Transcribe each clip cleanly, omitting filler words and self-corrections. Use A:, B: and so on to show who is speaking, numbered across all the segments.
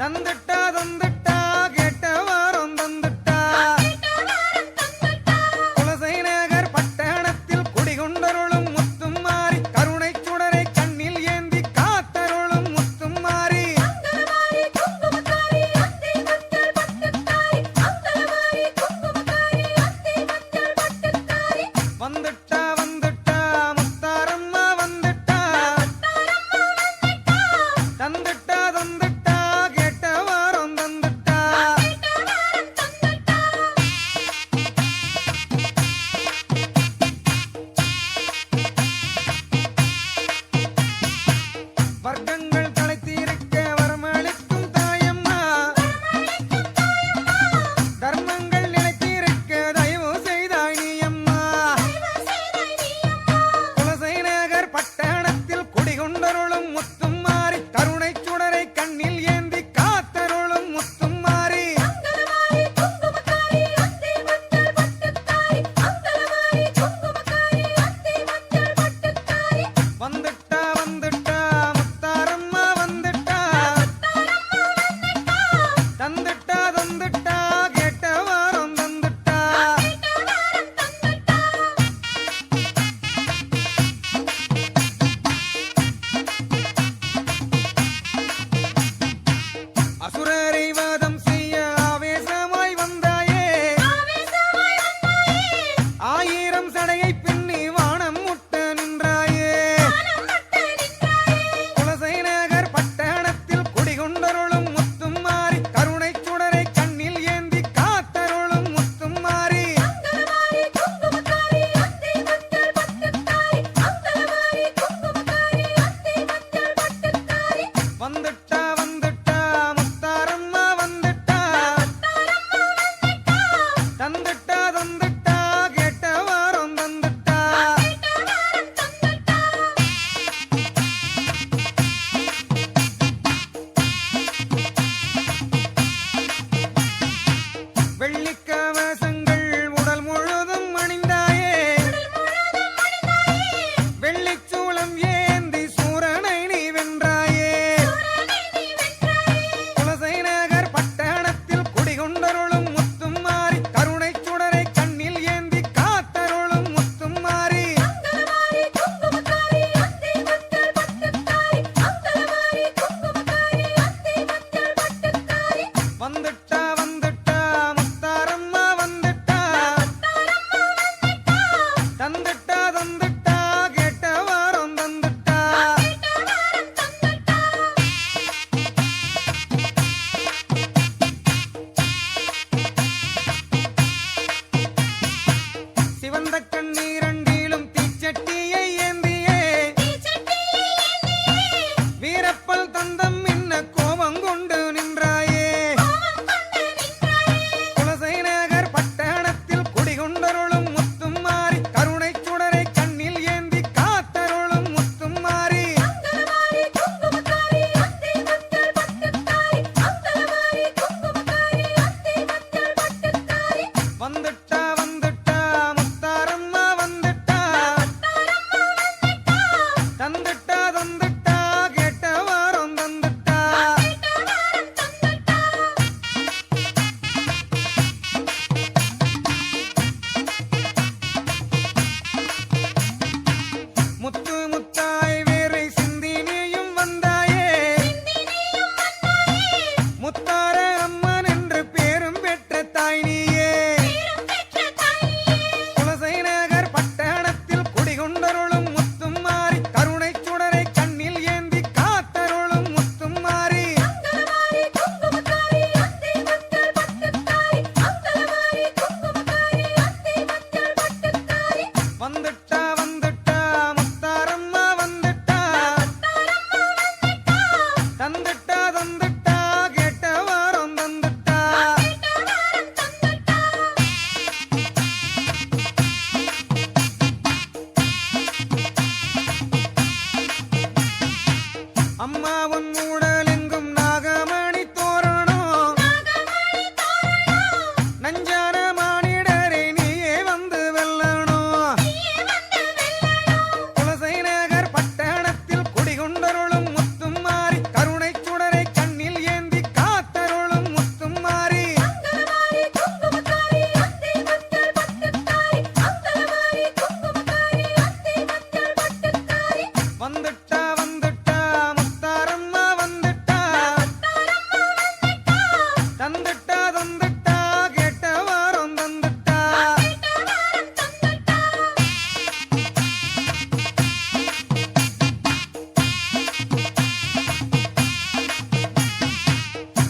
A: தந்துட்டா தந்துட்டா கேட்ட வாரம் தந்துட்டா குலசை நகர் பட்டணத்தில் குடிகொண்டருளும் முத்தும் மாறி கருணை சுடரை கண்ணில் ஏந்தி காத்தருளும் முத்தும் மாறி வந்துட்டா வந்துட்டா முத்தாரம்மா வந்துட்டா தந்துட்டா தந்துட்டா கேட்ட வாரம் தந்துட்டா வர்க்கங்கள் தலைத்தீர்க்க வரமளிக்கும் தாயம்மா தர்மங்கள் நிலைத்திருக்க தயவு செய்தாய் நீ அம்மா குலசை நகர் பட்டணத்தில் குடிகொண்டருளும் முத்தும் மாறி கருணை சுடரை கண்ணில் ஏந்தி காத்தருளும் முத்தும் மாறி வந்துட்டா வந்துட்டா முத்தாரம்மா வந்துட்டா தந்துட்டா தந்துட்டா கேட்ட வாரம் தந்துட்டா அசுரரை வாதம் செய்ய ஆவேசமாய் வந்தாயே ஆயிரம் சடையை பின்னி வானம் முட்ட நின்றாயே குலசை நகர் பட்டணத்தில் குடிகொண்டருளும் முத்தும் மாறி கருணை சுடரை கண்ணில் ஏந்தி காத்தருளும் முத்தும் மாறி வந்துட்டா வந்துட்டா முத்தாரம்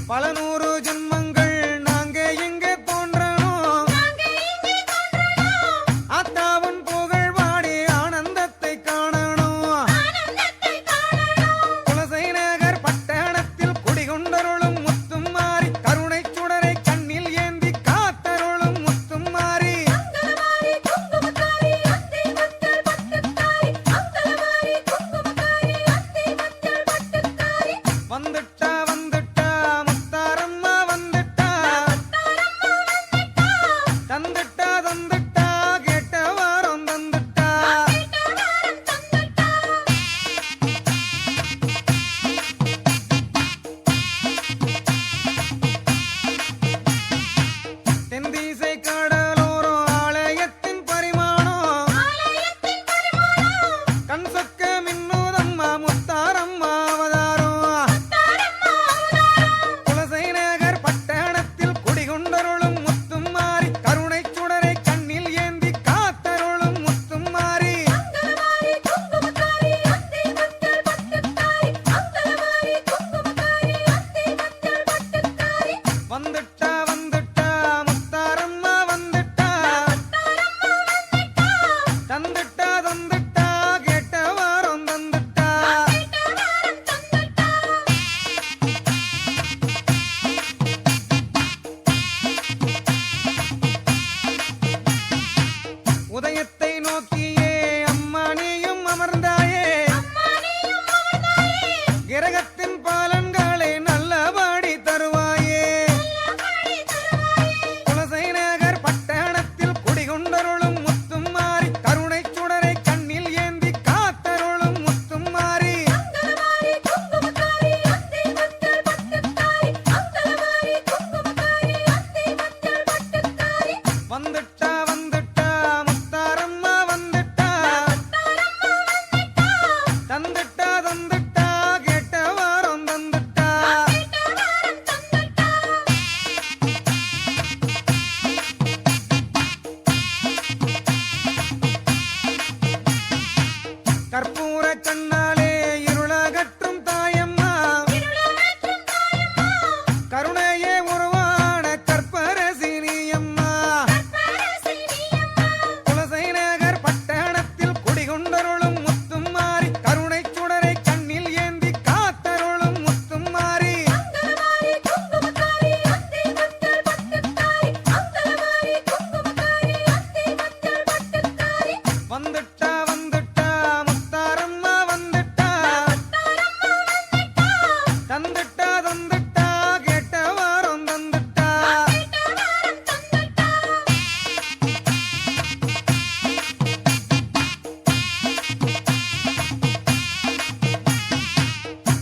A: பல நூறு ஜென்மங்கள் நாங்க எங்கே தோன்றணும் ஆத்தாவன் புகழ் பாடி ஆனந்தத்தை காணணும் குலசை நகர் பட்டணத்தில் குடிகொண்டருளும் முத்தும் மாறி கருணை சுடரை கண்ணில் ஏந்தி காத்தருளும் முத்தும் மாறி வந்துட்டா வந்துட்டா முத்தாரம்மா வந்துட்டா தந்துட்டா தந்துட்டா கேட்ட வாரம் தந்துட்டா தென்திசை கடலோரம் ஆலயத்தின் பரிமாணம் கண் சொக்க மின்னூதம்மா முத்தாரம்மா அவதாரம் குலசை நகர் பட்டணத்தில் குடிகொண்டருளும் முத்தும் மாறி கருணை சுடரை கண்ணில் ஏந்தி காத்தருளும் முத்தும் மாறி வந்துட்டா வந்துட்டா முத்தாரம்மா வந்துட்டா தந்துட்டா தந்துட்டா கேட்ட வாரம் தந்துட்டா உதயத்தை நோக்கியே அம்மா நீயும் அமர்ந்தாயே கிரகத்தின் பலன்களை நல்லபடி தருவாயே குலசை நகர் பட்டணத்தில் குடிகொண்டருளும் முத்தும் மாறி கருணை சுடரை கண்ணில் ஏந்தி காத்தருளும் முத்தும் மாறி வந்துட்டா வந்துட்டா முத்தாரம்மா வந்துட்டா தந்துட்டா தந்துட்டா கேட்ட வாரம் தந்துட்டா கற்பூர கண்ணாலே இருளகற்றும் தாயம்மா கருணையே உருவான கற்பரசினியம்மா குலசை நகர் பட்டணத்தில் குடிகொண்டருளும் முத்தும் மாறி கருணை சுடரை கண்ணில் ஏந்தி காத்தருளும் முத்தும் மாறி வந்துட்டா வந்துட்டா முத்தாரம்மா வந்துட்டா தந்துட்டா தந்துட்டா கேட்ட வாரம் தந்துட்டா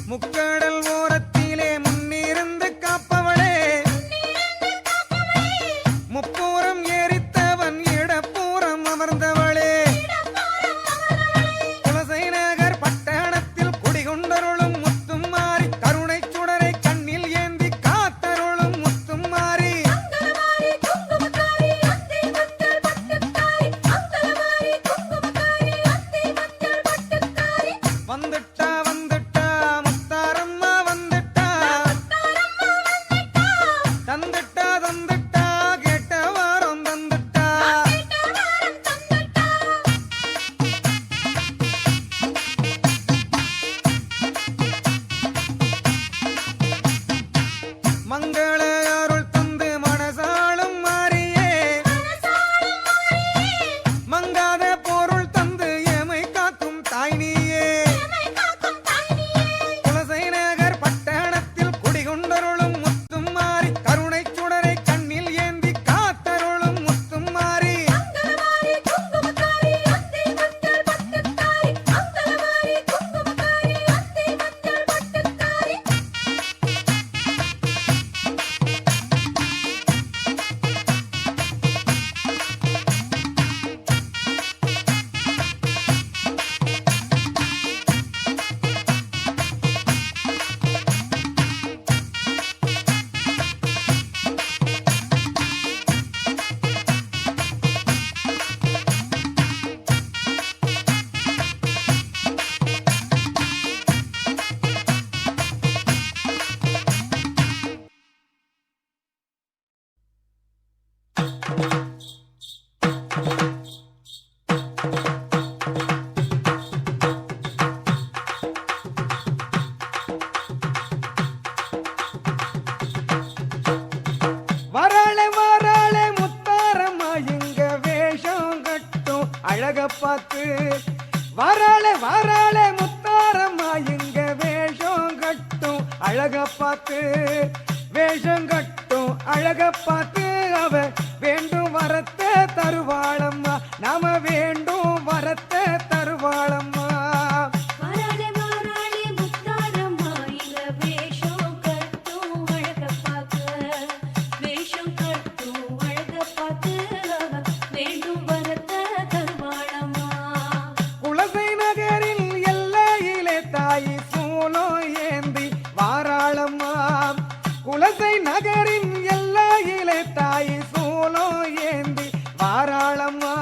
A: முக்கடல் ஓரத்திலே முன்னிருந்து காப்பவளே முப்பூரம் எரித்தவன் இடப்பூரம் அமர்ந்தவளே குலசை நகர் பட்டணத்தில் குடிகொண்டருளும் முத்தும் மாறி கருணை சுடரை கண்ணில் ஏந்தி காத்தருளும் முத்தும் மாறி வந்துட்டா வந்துட்டா முத்தாரம்மா வந்துட்டா தந்துட்டா தந்துட்டா கேட்ட வாரம் தந்துட்டா மங்கள அருள் தந்து மனசாளும் மாறியே மங்காத பொருள் தந்து எமை காக்கும் தாய் நீயே குலசை நகர் பட்டணத்தில் குடிகொண்டருளும் முத்தும் மாறி கருணை சுடரை கண்ணில் ஏந்தி காத்தருளும் முத்தும் மாறி பார்த்து வாராளே வாராளே முத்தாரம்மா இங்க வேஷம் கட்டும் அழக பார்த்து வேஷம் கட்டும் அழக பார்த்து அவ வேண்டும் வரத்தை தருவாளம்மா நாம வேண்டும் வரத்தை தருவாளம்மா குலசை நகரின் எல்லையிலே தாய் சூலோ ஏந்தி வாராளம்மா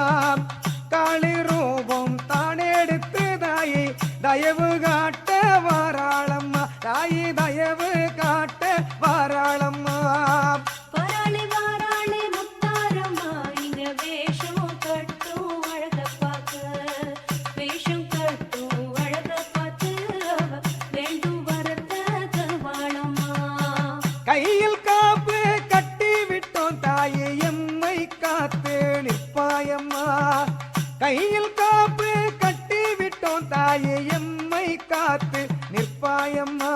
A: காளி ரூபம் தானெடுத்து தாயை தயவு காட்ட வாராளம்மா தாயை தயவு காட்ட வாராளம்மா கையில் காப்பு கட்டி விட்டோம் தாயே எம்மை காத்து நிற்பாயம்மா கையில் காப்பு கட்டி விட்டோம் தாயே எம்மை காத்து நிற்பாயம்மா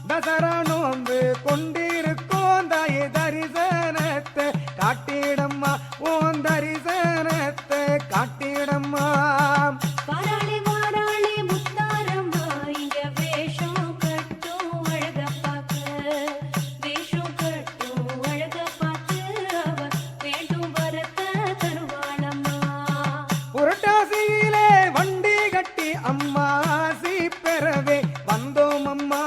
A: தசரா நோன்பு கொண்டிருக்கோம் தாயே தரிசனத்தை காட்டிடம்மா ஓன் தரிசனத்தை காட்டிடம்மா புரட்டாசியிலே வண்டி கட்டி அம்மாசி பெறவே வந்தோம் அம்மா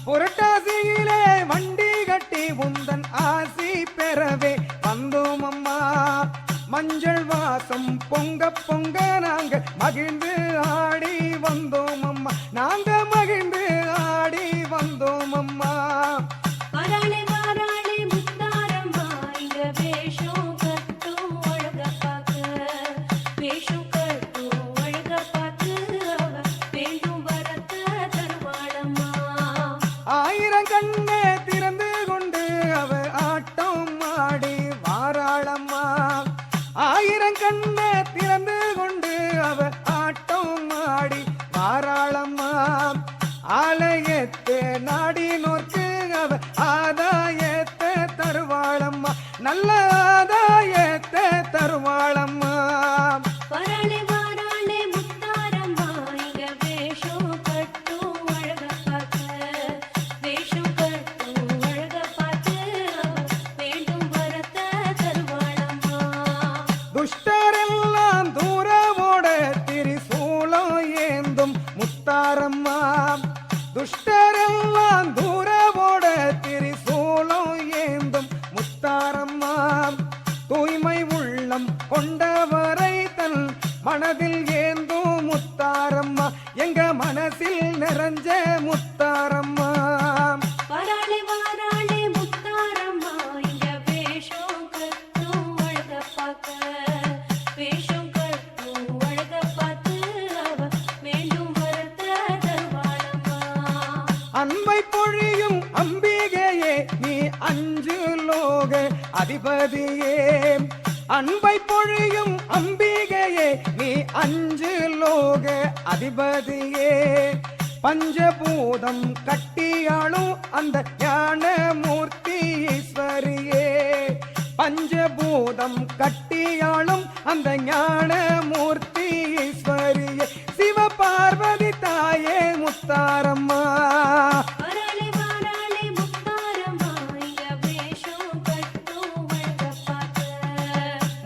A: புரட்டாசியிலே வண்டி கட்டி உந்தன் ஆசி பெறவே வந்தோம் அம்மா மஞ்சள் வாசம் பொங்க பொங்க நாங்க மகிழ்ந்து ஆடி வந்தோம் அம்மா நாங்க மகிழ்ந்து ஆடி வந்தோம் அம்மா ஆயிரம் கண்ணே திறந்து கொண்டு அவ ஆட்டம் ஆடி வாராளம்மா ஆயிரம் கண்ணே திறந்து கொண்டு அவ ஆட்டம் ஆடி வாராளம்மா ஆலயத்தை நாடி நோக்கு அவ ஆதாயத்தை தருவாளம்மா நல்ல ஆதாயத்தை தருவாளம்மா துஷ்டரெல்லாம் தூரவோட திரிசூலம் ஏந்தும் முத்தாரம்மா துஷ்டரெல்லாம் தூரவோட திரிசூலம் ஏந்தும் முத்தாரம்மா தூய்மை உள்ளம் கொண்டவரை தன் மனதில் ஏந்தும் முத்தாரம்மா எங்க மனசில் நிறைஞ்ச முத்தாரம்மா அன்பை பொழியும் அம்பிகையே நீ அஞ்சு லோக அதிபதியே அன்பை பொழியும் அம்பிகையே நீ அஞ்சு லோக அதிபதியே பஞ்சபூதம் கட்டியாளும் அந்த ஞான மூர்த்தி ஈஸ்வரியே பஞ்சபூதம் கட்டியாளும் அந்த ஞான மூர்த்தி ஈஸ்வரியே சிவ பார்வதி தாயே முத்தாரம்மா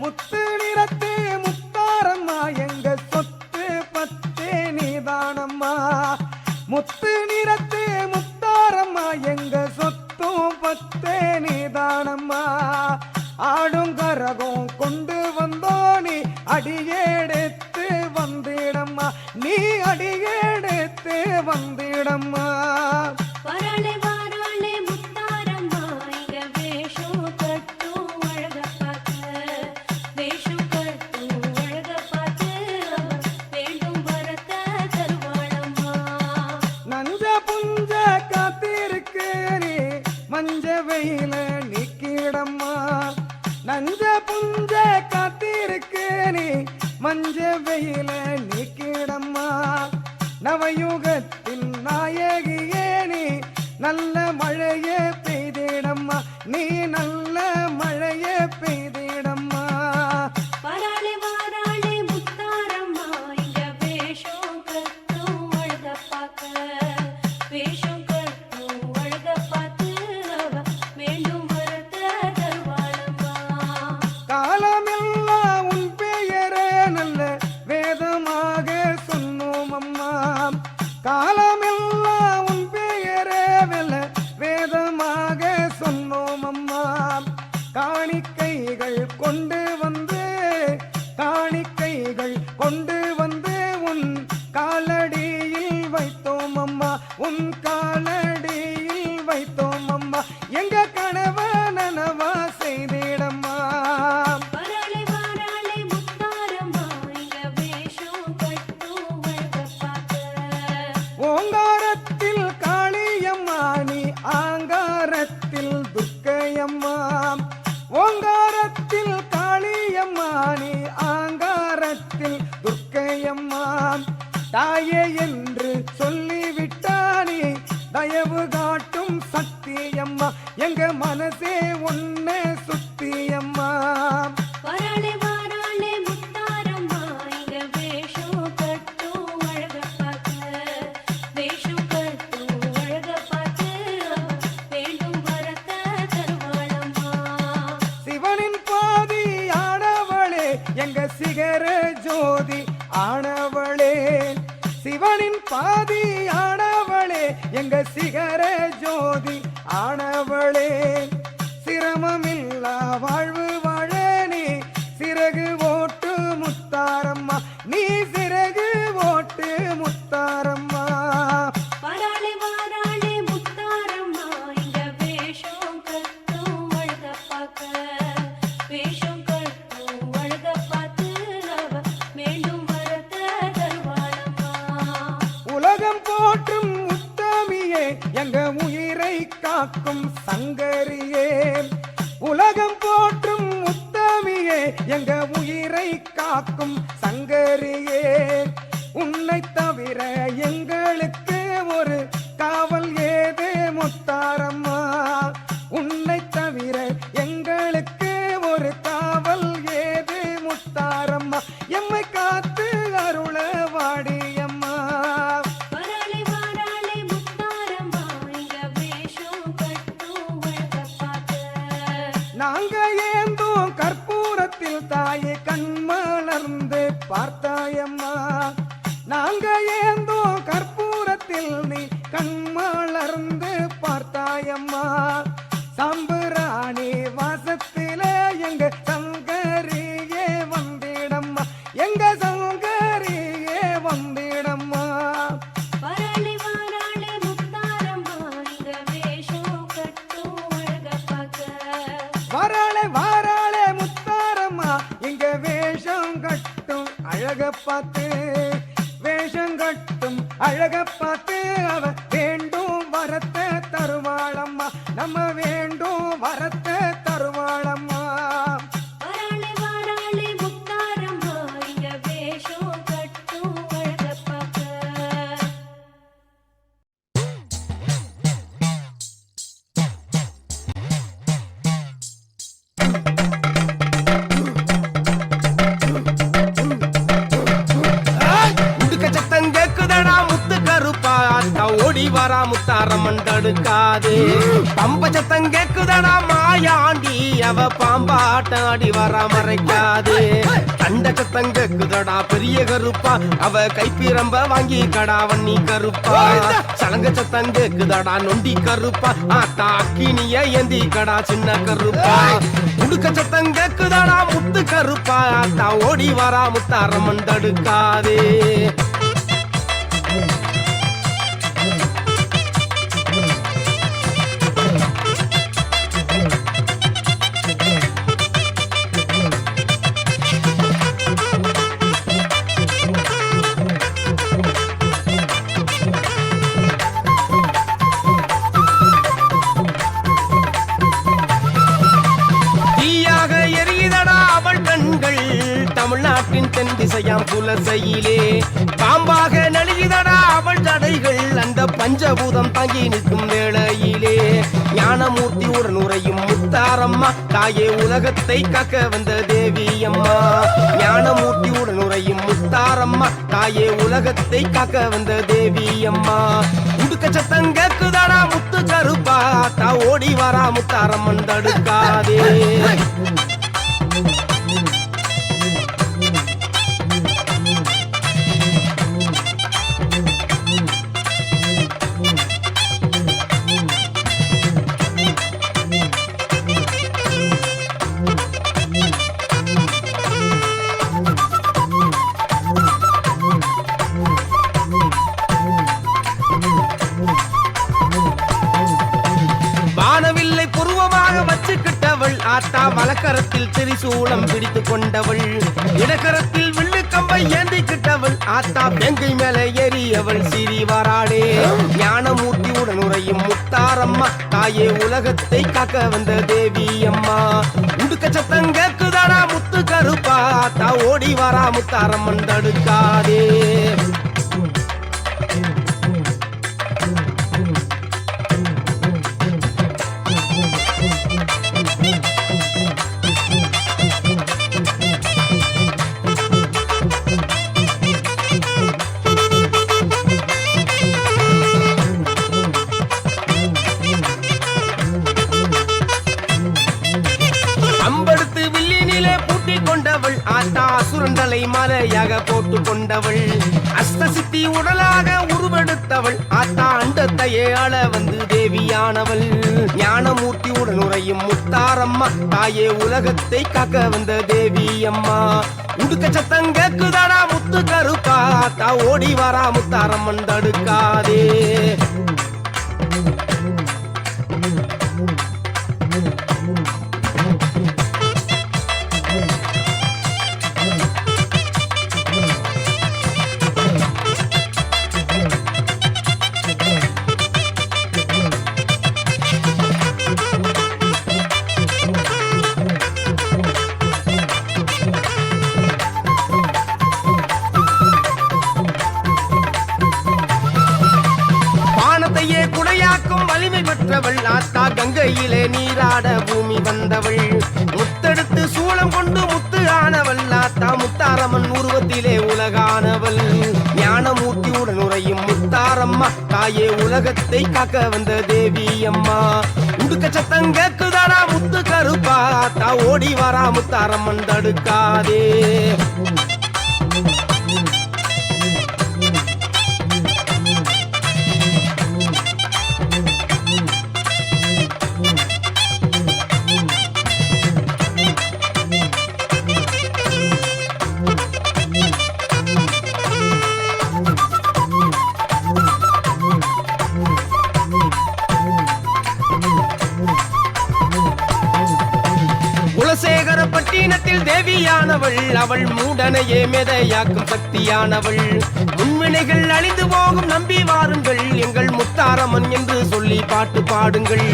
A: முத்து நிறத்து முத்தாரம்மா எங்க சொத்து பத்தே நீதானம்மா முத்து நிறத்து முத்தாரம்மா எங்க சொத்தும் பத்தே நீதானம்மா ஆடும் கரகம் கொண்டு வந்தோ நீ அடியெடுத்து வந்திடம்மா நீ அடியெடுத்து வந்திடம்மா நஞ்ச புஞ்ச காத்திருக்கு நீ மஞ்ச வெயில நிக்கிடம்மா நஞ்ச புஞ்ச காத்திருக்கு நீ மஞ்ச வெயில நீக்கிடம்மா நவயுகத்தின் நாயகியே நீ நல்ல மழையே பெய்திடம்மா நீ நல்ல மழையே பெய்திடம்மா
B: வராளே வாராளே முத்தாரம்மா இங்க வேஷம் கட்டும் அழக பார்க்க வேஷம் கட்டும் அழக பார்த்து அவ மீண்டும் வரத்த தருவாளம்மா
A: காலமெல்லாம் உன் பெயரே நல்ல வேதமாக சொன்னோம் அம்மா காலமெல்லாம் உன் பெயரே வெல்ல வேதமாக சொன்னோம் அம்மா காணிக்கைகள் கொண்டு வந்து காணிக்கைகள் கொண்டு வந்து உன் காலடியில் வைத்தோம் அம்மா உன் காலடியில் வைத்தோம் அம்மா எங்க கனவ நனவா செய்திடம்மா
B: வராளே வாராளே முத்தாரம்மா இங்க வேஷம் கட்டும் அழக பார்க்க
A: ஓங்காரத்தில் காளியம்மா நீ ஆங்காரத்தில் துர்க்கையம்மா ஓங்காரத்தில் காளியம்மா நீ ஆங்காரத்தில் துர்க்கையம்மா தாயே என்று சொல்லிவிட்டானே தயவு காட்டும் சக்தியம்மா எங்க மனசே உன்னை சுத்தியம்மா
B: வராளே வாராளே முத்தாரம்மா இங்க வேஷம் கட்டும் அழக பார்க்க வேஷம் கட்டும் அழக பார்த்து வேண்டும் வரத்த தருவாளம்மா
A: சிவனின் பாதி ஆனவளே எங்க சிகர ஜோதி ஆனவளே சிவனின் பாதி ஆனவளே எங்க சிகர ஜோதி ஆனவளே சிரமமில்லா வாழ்வு வாழ நீ சிறகு ஓட்டு முத்தாரம்மா நீ சிறகு ஓட்டு முத்தாரம்மா
B: வராளே வாராளே முத்தாரம்மா இங்க வேஷம் கட்டும் அழக பார்க்க வேஷம் கட்டும் அழக பார்த்து அவ மீண்டும் வரத்த தருவாளம்மா
A: உலகம் போற்றும் உத்தமியே எங்க உயிரை காக்கும் சங்கரியே உலகம் போற்றும் உத்தமியே எங்க உயிரை காக்கும் சங்கரியே உன்னை தவிர எங்களுக்கு ஒரு காவல் ஏது முத்தாரம்மா உன்னை தவிர எங்களுக்கு ஒரு காவல் ஏது முத்தாரம்மா எம்மை காத்து அருள வாடியம்மா
B: வராளே வாராளே முத்தாரம்மா இங்க வேஷம் கட்டும் அழக பார்க்க
A: நாங்க ஏந்தும் கற்பூரத்தில் தாயை கண்மலர்ந்து பார்த்தாயம்மா நாங்க ஏந்தும் கற்பூரத்தில் நீ கண்மலர்ந்து பார்த்தாயம்மா சாம்புராணி வாசத்தில எங்க சங்கரியே வந்திடம்மா எங்க சங்கரியே வந்திடம்மா
B: வராளே வாராளே முத்தாரம்மா இங்க வேஷம் கட்டும் அழக பார்க்க
A: வாராளே வாராளே முத்தாரம்மா இங்க வேஷம் கட்டும் அழக பார்த்து வேஷம் கட்டும் அழக பார்த்து அவ வேண்டும் வரத்த தருவாளம்மா நம்ம வேண்டும் வரத்த தருவாளம்மா
B: வராளே வாராளே முத்தாரம்மா இங்க வேஷம் கட்டும் அழக பார்க்க
C: உடுக்க சத்தம் கேக்குதடா முத்து கருப்பா ஓடி வரா முத்தாரம்மன் தடுக்காதே பம்ப சத்தம் கேக்குதடா மாயாண்டி அவ பாம்பாட்டாடி வரா மறைக்காதே கண்ட சத்தம் கேக்குதடா பெரிய கருப்பா அவ கைப்பிரம்ப வாங்கி கடா வண்ணி கருப்பா சலங்க சத்தம் கேக்குதடா நொண்டி கருப்பா ஆத்தா அக்கினிய ஏந்தி கடா சின்ன கருப்பா உடுக்க சத்தம் கேக்குதடா முத்து கருப்பா ஆத்தா ஓடி வரா முத்தாரம்மன் தடுக்காதே தென் திசையாம் புலசையிலே பாம்பாக நெளிதடா அவள் தடைகள் அந்த பஞ்சபூதம் தங்கி நிற்கும் வேளையிலே ஞானமூர்த்தி உடன் உரையும் முத்தாரம்மா தாயே உலகத்தை காக்க வந்த தேவி அம்மா ஞானமூர்த்தி உடன் உரையும் முத்தாரம்மா தாயே உலகத்தை காக்க வந்த தேவி அம்மா உடுக்க சத்தம் கேக்குதாடா முத்து கருப்பா தா ஓடி வரா முத்தாரம்மன் தடுக்காதே வானவில்லை புருவமாக வச்சுக்கிட்டவள் ஆத்தா வலக்கரத்தில் திரிசூலம் பிடித்து கொண்டவள் இடக்கரத்தில் வில்லு கம்பை ஏந்திக்கிட்டவள் ஆத்தா பெங்கை மேல ஏறியவள் சிறி வராடே ஞானமூர்த்தி உடன் உரையும் முத்தாரம்மா தாயே உலகத்தை காக்க வந்த தேவி அம்மா உடுக்க சத்தம் கேக்குதாடா முத்து கருப்பா ஆத்தா ஓடி வரா முத்தாரம்மன் தடுக்காதே அம்படுத்து வில்லினிலே பூட்டி கொண்டவள் ஆத்தா சுரண்டலை மலையாக போட்டு கொண்டவள் அஸ்தசித்தி உடலாக உருவெடுத்தவள் ஆத்தா அண்டத்தையே ஆள வந்து தேவியானவள் ஞானமூர்த்தி உடன் உரையும் முத்தாரம்மா தாயே உலகத்தை காக்க வந்த தேவி அம்மா உடுக்க சத்தம் கேக்குதாடா முத்து கருப்பா ஆத்தா ஓடி வரா முத்தாரம்மன் தடுக்காதே குடையாக்கும் வலிமை பெற்றவள் ஆத்தா கங்கையிலே நீராட பூமி வந்தவள் முத்தெடுத்து சூளம் கொண்டு முத்து ஆனவள் ஆத்தா முத்தாரம்மன் உருவத்திலே உலகானவள் ஞானமூர்த்தி உடன் உரையும் முத்தாரம்மா தாயே உலகத்தை காக்க வந்த தேவி அம்மா உடுக்க சத்தம் கேக்குதாடா முத்து கருப்பா ஆத்தா ஓடி வரா முத்தாரம்மன் தடுக்காதே குலசேகர பட்டினத்தில் தேவியானவள் அவள் மூடனையே மெதையாக்கும் சக்தியானவள் முன்வினைகள் அழிந்து போகும் நம்பி வாருங்கள் எங்கள் முத்தாரம்மன் என்று சொல்லி பாட்டு பாடுங்கள்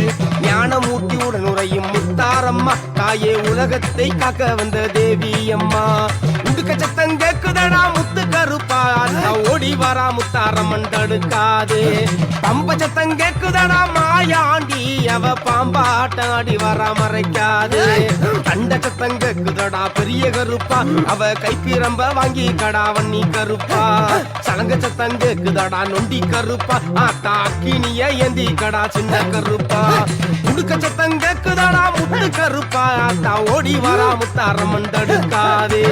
C: ஞானமூர்த்தி உடன் உரையும் முத்தாரம்மா தாயே உலகத்தை காக்க வந்த தேவி அம்மா உடுக்க சத்தம் கேக்குதடா முத்து கருப்பா ஓடி வரா முத்தாரம்மன் தடுக்காதே பம்ப சத்தம் கேக்குதடா மாயாண்டி அவ பாம்பாட்டாடி வரா மறைக்காதே கண்ட சத்தம் கேக்குதடா பெரிய கருப்பா அவ கைப்பிரம்ப வாங்கி கடா வண்ணி கருப்பா சலங்க சத்தம் கேக்குதடா நொண்டி கருப்பா ஆத்தா அக்கினிய ஏந்தி கடா சின்ன கருப்பா உடுக்க சத்தம் கேக்குதடா முத்து கருப்பா ஆத்தா ஓடி வரா முத்தாரம்மன் தடுக்காதே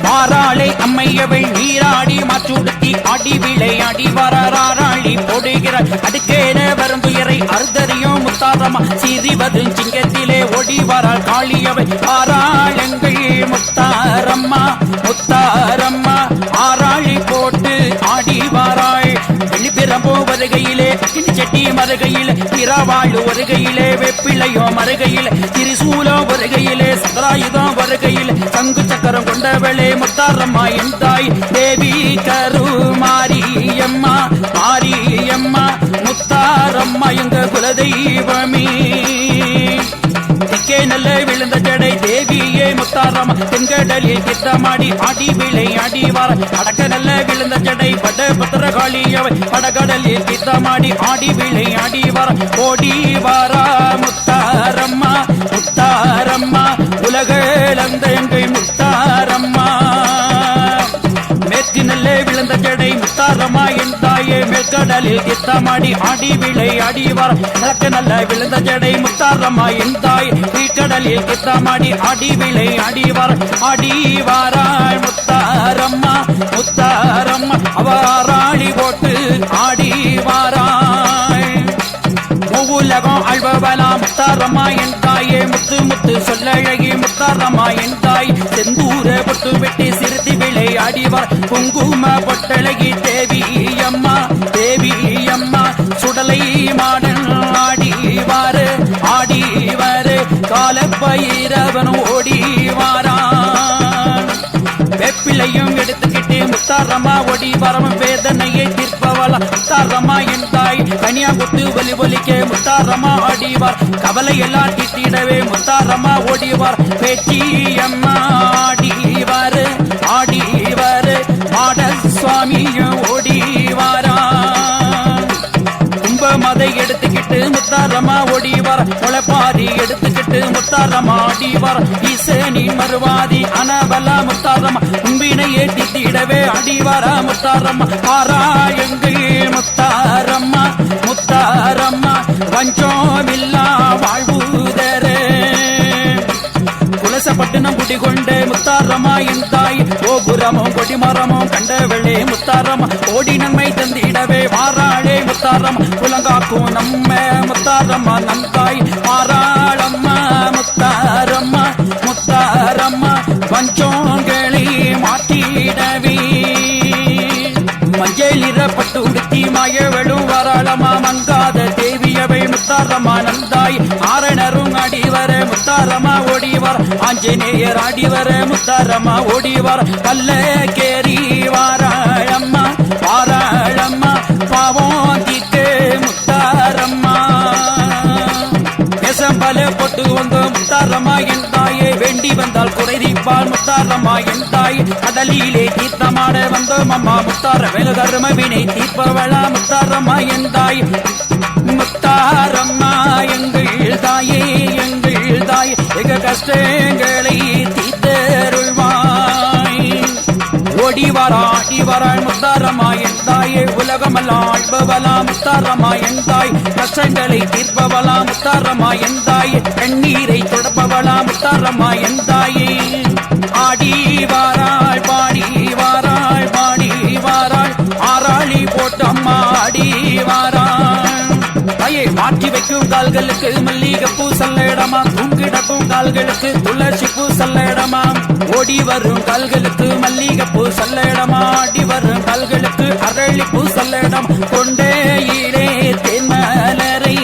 D: வாராளை அம்மையவள் நீராடி மாற்றுடுத்தி அடி விளையாடி வராராளி போடுகிறாள் அடுக்கேன வருந்துயரை அறுதறியும் முத்தாரம்மா சிறிவதும் சிங்கத்திலே ஓடி வராள் காளியவள் ஆராளங்கள் முத்தாரம்மா முத்தாரம்மா ஆராளி போட்டு ஆடி வாராள் வெளிப்பிரம்போ வருகையிலே செட்டி மருகையிலே திராவாழ் வருகையிலே வெப்பிளையோ மருகையிலே திரிசூலோ வருகையிலே சகராயுதம் வருகையிலே சங்கு சக்கரம் கொண்டவளே முத்தாரம்மா என் தாய் தேவி கருமாரியம்மா மாரியம்மா முத்தாரம்மா எங்க குலதெய்வமே முத்தாரம்மா தென்கடலில் தீர்த்தமாடி ஆடி விளையாடி வார அடக்கடல்ல விழுந்த ஜடை பட பத்திரகாளியவை படகடலில் தீர்த்தமாடி ஆடி விளையாடி வார ஓடி வாரா முத்தாரம்மா முத்தாரம்மா உலகளந்த எங்கள் முத்தாரம்மா மேற்கினல்லே விழுந்த ஜடை முத்தாரம்மா என் தாயே மேற்கடலில் தீர்த்தமாடி ஆடி விளையாடி வார கிழக்கு நல்ல விழுந்த ஜடை முத்தாரம்மா என் தாய் கீழ்கடலில் தீர்த்தமாடி ஆடி விளையாடி வார ஆடி வாராள் முத்தாரம்மா முத்தாரம்மா அவாராளி போட்டு ஆடி வாராள் உலகம் அழ்பவலா முத்தாரம்மா என் தாயே முத்து முத்து சொல்லழகி முத்தாரம்மா என் தாய் செந்தூர பொட்டு வெட்டி சிறுத்தி விளையாடிவார் குங்கும பொட்டழகி தேவி அம்மா சுடலை மாடன் ஆடிவாரு காலப்பயிரவன் ஓடிவாரான் வெப்பிலையும் எடுத்துக்கிட்டு முத்தாரம்மா ஓடி வரவன் வேதனையை தீர்ப்பவளா முத்தாரம்மா என் தாய் கனியா கொத்து ஒலி ஒலிக்க முத்தாரம்மா ஆடிவார் கவலை எல்லாம் தீட்டிடவே முத்தாரம்மா ஓடிவார் பேச்சி அம்மா ஆடிவாரு மாட சுவாமியும் ஓடிவாரான் கும்பமதை எடுத்துக்கிட்டு முத்தாரம்மா ஓடிவார் முளைப்பாரி எடுத்துக்கிட்டு முத்தாரம்மா ஆடிவார் ஈசனி மறுவாதி அனபலா முத்தாரம்மா கும்பினையே திட்டிடவே அடிவாரா முத்தாரம்மா ஆராயங்கள் முத்தாரம்மா வஞ்சோமில்லா வாழ்வுதரே குலசப்பட்டினம் குடிகொண்டே முத்தாரம்மா என் தாய் கோபுரமும் கொடிமரமும் கண்டவளே முத்தாரம்மா ஓடி நன்மை தந்திடவே வாராளே முத்தாரம்மா குலங்காக்கும் நம்ம முத்தாரம்மா நம் தாய் மாறாளம்மா முத்தாரம்மா பஞ்சோங்களை மாற்றிடவே மஞ்சளிரப்பட்டு உடுத்தி மாயவளும் வராளமா மங்காத தேவியவை முத்தாரம்மா நந்தாய் ஆரணரும் அடிவர முத்தாரம்மா ஓடிவார் ஆஞ்சநேயர் அடிவர முத்தாரம்மா ஓடிவார் பல்ல கேரி வாராளம்மா பாவம் தீக்கு முத்தாரம்மா பல பொட்டு வந்த முத்தாரம்மா என் தாயே வேண்டி வந்தால் குறைதீப்பால் முத்தாரம்மா என் தாய் கடலிலே தீர்த்தமாட வந்த அம்மா முத்தார வேல தர்ம வினை தீர்ப்பவளா முத்தாரம்மா என் தாய் முத்தாரம்மா எங்கள் தாயே எக கஷ்டங்களை தீர்த்தருள்வாய் ஓடிவாராள் முத்தாரம்மா என் தாயே உலகமெல்லாம் ஆழ்பவலா முத்தாரம்மா என் தாய் கஷ்டங்களை தீர்ப்பவளா முத்தாரம்மா என் தாயே கண்ணீரை தொடப்பவளா முத்தாரம்மா என் தாயே ஆடிவாராள் பாடிவாராள் ஆராளி போட்டு அம்மா ஆடிவாராள் தாயே மாற்றி வைக்கும் கால்களுக்கு மல்லிகைப்பூ சல்லடமா தூங்கிடக்கும் கால்களுக்கு துளசி பூ சல்லடமா ஓடி வரும் கால்களுக்கு மல்லிகைப்பூ சல்லடமா ஆடி வரும் கால்களுக்கு அரளி பூ சல்லடம் கொண்டேயிலே தென்மலரை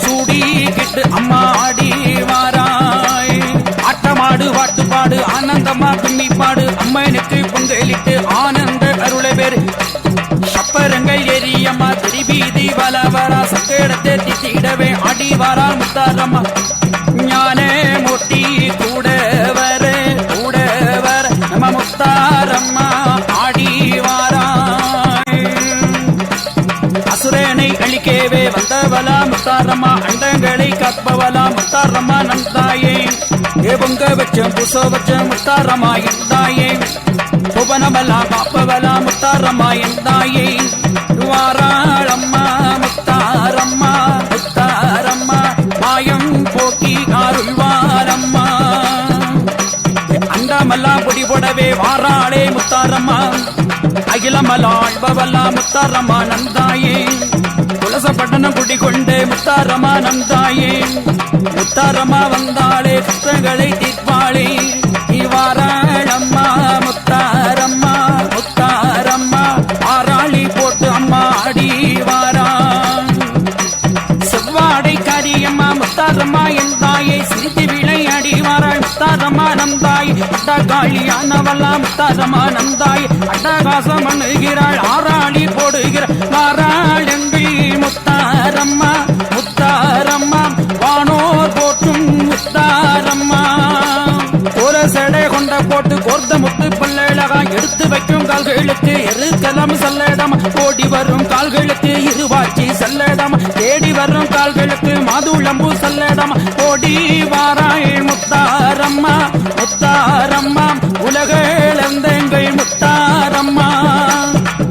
D: சூடிக்கிட்டு அம்மா ஆடிவாராய் ஆட்டமாடு வாட்டுப்பாடு ஆனந்தமா கும்மிப்பாடு அம்மனுக்கு பொங்கலிட்டு ஆனந்த அருளை பேரு சப்பரங்கள் எரியம்மா திருபீதி வளவரா சக்கடத்தை திட்டிடவே ஆடிவாரா முத்தாரம்மா ஞான மூர்த்தி கூட வர நம்ம முத்தாரம்மா ஆடிவாராய் அசுரனை அழிக்கவே வந்தவளா முத்தாரம்மா அண்டங்களை காப்பவளா முத்தாரம்மா நம் தாயே பொங்க வச்சம் புச வச்சம் முத்தாரம்மா என் தாயே புவனமலா காப்பவலா முத்தாரம்மா என் தாயே வாராளம்மா முத்தாரம்மா மாயம் போக்கி அருள்வாரம்மா அண்டமல்லா பொடி போடவே வாராளே முத்தாரம்மா அகிலமலா ஆழ்பவல்லா முத்தாரம்மா நந்தாயே குலசப்பட்டணம் குடிகொண்டே முத்தாரம்மா நந்தாயே முத்தாரம்மா வந்தாளே கஷ்டங்களை தீர்ப்பாளே வாராளம்மா முத்தாரம்மா ஆராளி போட்டு அம்மா அடிவாரா செவ்வாடை காரியம்மா முத்தாரம்மா என் தாயை சிரித்து விளையாடி வாராள் முத்தாரம்மா நம் தாய் அட்டகாளியானவல்லா முத்தாரம்மா நம் தாய் அட்டகாசம் அணுகிறாள் ஆராளி போடுகிறாள் வாராளங்கள் முத்தாரம்மா வானோர் போற்றும் முத்தாரம்மா சலம் சல்லடம் ஓடி வரும் கால்களுக்கு இருவாச்சி சல்லடம் தேடி வரும் கால்களுக்கு மாதுளம்பூ சல்லடம் ஓடி வாராய் முத்தாரம்மா முத்தாரம்மா உலகளந்தெங்கள் முத்தாரம்மா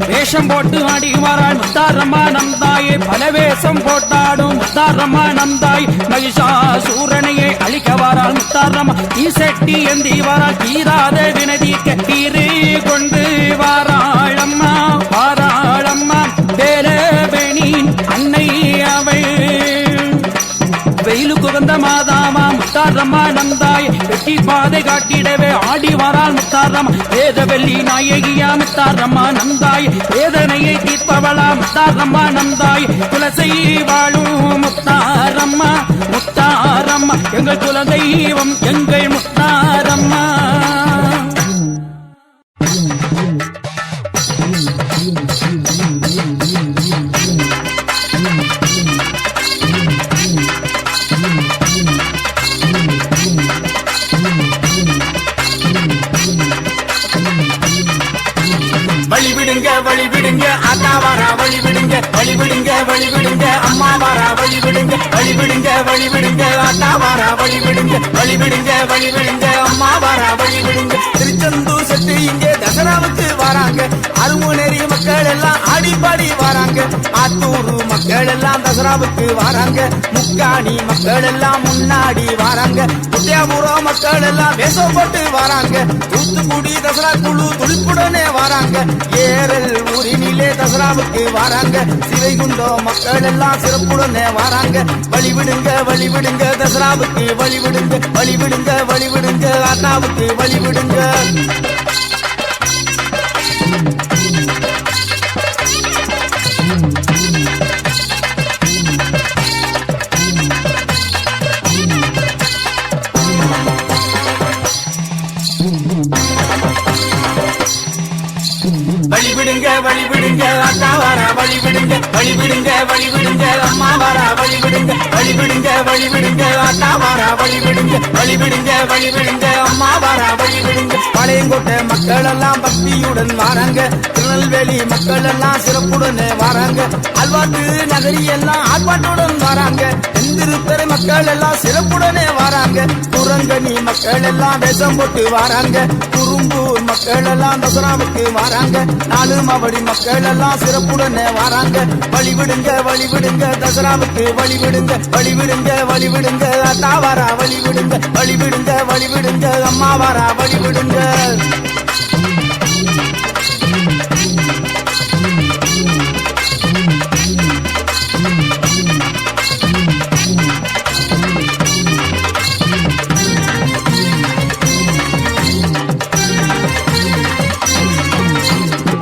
D: வேஷம் போட்டு ஆடி வாராள் முத்தாரம்மா நம் தாயே பல வேஷம் போட்டாடும் முத்தாரம்மா நம் தாய் மகிஷாசூரனையை அழிக்க வாராள் முத்தாரம்மா ஈசெட்டி எந்தி வாராள் தீராத வினதிக்க தீரு கொண்டு வாராளம்மா வாராளம்மா வேலவேணி அன்னை அவள் வெயிலுக்கு வந்த மாதாமா முத்தாரம்மா நந்தாய் வெட்டி பாதை காட்டிடவே ஆடி வரால் முத்தாரம்மா வேதவெள்ளி நாயகியா முத்தாரம்மா நந்தாய் வேதனையை தீர்ப்பவளா முத்தாரம்மா நந்தாய் குலசை வாழும் முத்தாரம்மா முத்தாரம்மா எங்கள் குலதெய்வம் எங்கள் முத்தாரம்மா
C: வழிவிடுங்க அண்ணா வாரா வழிவிடுங்க வழிவிடுங்க வழிவிடுங்க அம்மா வாரா வழிவிடுங்க வழிவிடுங்க வழிவிடுங்க அண்ணா வாரா வழிவிடுங்க வழிவிடுங்க வழிவிடுங்க அம்மா வாரா வழிவிடுங்க திருச்செந்தூர் செட்டு இங்கே தசராவுக்கு வராங்க அருமுனேரி மக்கள் எல்லாம் ஆடிப்பாடி வராங்க ஆத்தூர் மக்கள் எல்லாம் தசராவுக்கு வராங்க முக்காணி மக்கள் எல்லாம் முன்னாடி வராங்க புத்தியாபுரம் மக்கள் எல்லாம் வேஷம் போட்டு வராங்க தூத்துக்குடி தசரா குழு துடிப்புடனே வராங்க ஏரல் ஊரினிலே தசராவுக்கு வராங்க சிவைகுண்டம் மக்கள் எல்லாம் சிறப்புடனே வராங்க வழிவிடுங்க வழிவிடுங்க தசராவுக்கு வழிவிடுங்க வழிவிடுங்க வழிவிடுங்க அண்ணாவுக்கு வழிவிடுங்க வழிவிடுங்க வழிவிடுங்க அண்ணா வாரா வழிவிடுங்க வழிவிடுங்க வழிவிடுங்க அம்மா வாரா வழிவிடுங்க வழிவிடுங்க வழிவிடுங்க அண்ணா வாரா வழிவிடுங்க வழிவிடுங்க வழிவிடுங்க அம்மா வாரா வழிவிடுங்க பாளையங்கோட்டை மக்கள் எல்லாம் பக்தியுடன் வராங்க திருநெல்வேலி மக்கள் எல்லாம் சிறப்புடனே வராங்க அல்வாட்டு நகரி எல்லாம் ஆர்ப்பாட்டுடன் வராங்க எந்திருத்தரை மக்கள் எல்லாம் சிறப்புடனே வராங்க குரங்கனி மக்கள் எல்லாம் வேஷம் போட்டு வராங்க குறும்பூர் மக்கள் எல்லாம் தசராவுக்கு வராங்க நாலு மாவடி மக்கள் எல்லாம் சிறப்புடனே வராங்க வழிவிடுங்க வழிவிடுங்க தசராவுக்கு வழிவிடுங்க வழிவிடுங்க வழிவிடுங்க அண்ணா வாரா வழிவிடுங்க வழிவிடுங்க வழிவிடுங்க அம்மா வாரா வழிவிடுங்க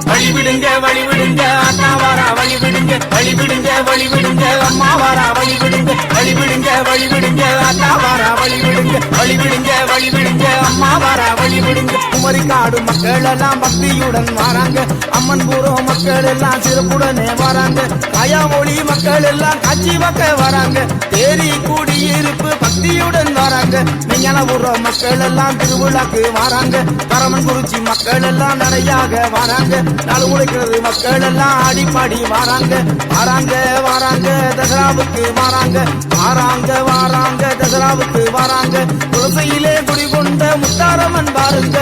C: வழிவிடுங்க வழிவிடுங்க அண்ணா வாரா வழிவிடுங்க வழிவிடுங்க வழிவிடுங்க அம்மா வாரா வழிவிடுங்க வழிவிடுங்க வழிவிடுங்க அண்ணா வாரா வழிவிடுங்க வழிவிடுங்க வழிவிடுங்க அம்மா வாரா வழிவிடுங்க குமரிக்காடு மக்கள் எல்லாம் பக்தியுடன் வராங்க அம்மன்புரம் மக்கள் எல்லாம் சிறப்புடனே வராங்க காயாமொழி மக்கள் எல்லாம் காட்சி மக்கள் வராங்க தேரி குடியிருப்பு பக்தியுடன் வராங்க விஞ்ஞானபுரம் மக்கள் எல்லாம் திருவிழாக்கு வராங்க பரமன்குறிச்சி மக்கள் எல்லாம் நடையாக வராங்க நாலு முளைக்கிறது மக்கள் எல்லாம் ஆடிப்பாடி வராங்க வராங்க வராங்க தசராவுக்கு வராங்க வராங்க வராங்க தசராவுக்கு வராங்க குலசையிலே குடிகொண்ட முத்தாரம்மன் பாருங்க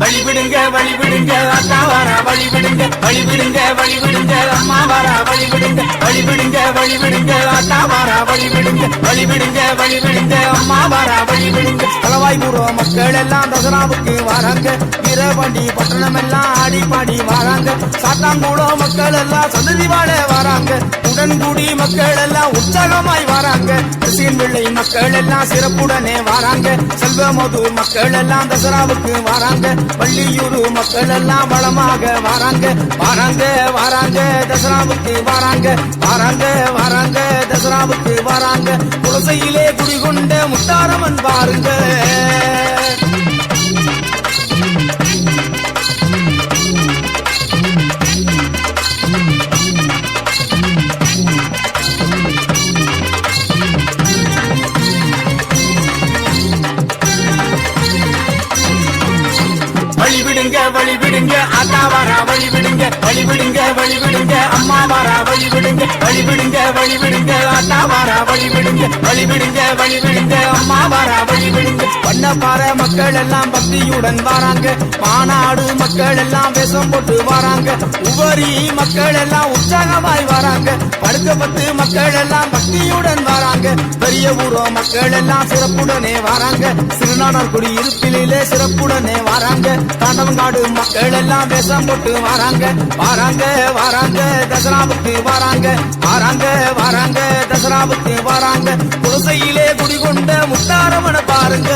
C: வழிவிடுங்க வழிவிடுங்க அண்ணா வாரா வழிவிடுங்க வழிவிடுங்க வழிவிடுங்க அம்மா வாரா வழிவிடுங்க வழிவிடுங்க வழிவிடுங்க அண்ணா வாரா வழிவிடுங்க வழிவிடுங்க வழிவிடுங்க அம்மா வாரா வழிவிடுங்க தலவாய்புரம் மக்கள் எல்லாம் தசராவுக்கு வராங்க வீரபாண்டி பட்டணம் எல்லாம் ஆடிப்பாடி வராங்க சாத்தாங்குளம் மக்கள் எல்லாம் சந்ததி வாழ வராங்க உடன்குடி மக்கள் எல்லாம் உற்சாகமாய் வராங்க பிள்ளை மக்கள் எல்லாம் சிறப்புடனே வராங்க செல்வமதூர் மக்கள் எல்லாம் தசராவுக்கு வராங்க பள்ளியூர் மக்கள் எல்லாம் வளமாக வராங்க வராங்க வராங்க தசராவுக்கு வராங்க வராங்க வராங்க தசராவுக்கு வராங்க குலசையிலே குடிகொண்ட முத்தாரம்மன் பாருங்க
D: வழி விடுங்க அண்ணா வாரா வழி விடுங்க வழி விடுங்க வழி விடுங்க அம்மா வாரா வழி விடுங்க வழி விடுங்க வழி விடுங்க அண்ணா வாரா வழி விடுங்க வழி விடுங்க வழி விடுங்க அம்மா வாரா வழி விடுங்க பண்ணப்பாற மக்கள் எல்லாம் பக்தியுடன் வாராங்க மாநாடு மக்கள் எல்லாம் வேஷம் போட்டு வாராங்க உபரி மக்கள் எல்லாம் உற்சாகமாய் வராங்க படுக்கப்பட்டு மக்கள் எல்லாம் பக்தியுடன் வராங்க பெரிய ஊரோ மக்கள் எல்லாம் சிறப்புடனே வராங்க சிறுநாடார்குடி இருப்பிலே சிறப்புடனே வராங்க தாண்டவங்காடு மக்கள் எல்லாம் வேஷம் போட்டு வராங்க வராங்க வராங்க தசராவுக்கு வராங்க வராங்க வராங்க தசராவுக்கு வராங்க குலசையிலே குடிகொண்ட முத்தாரமன பாருங்க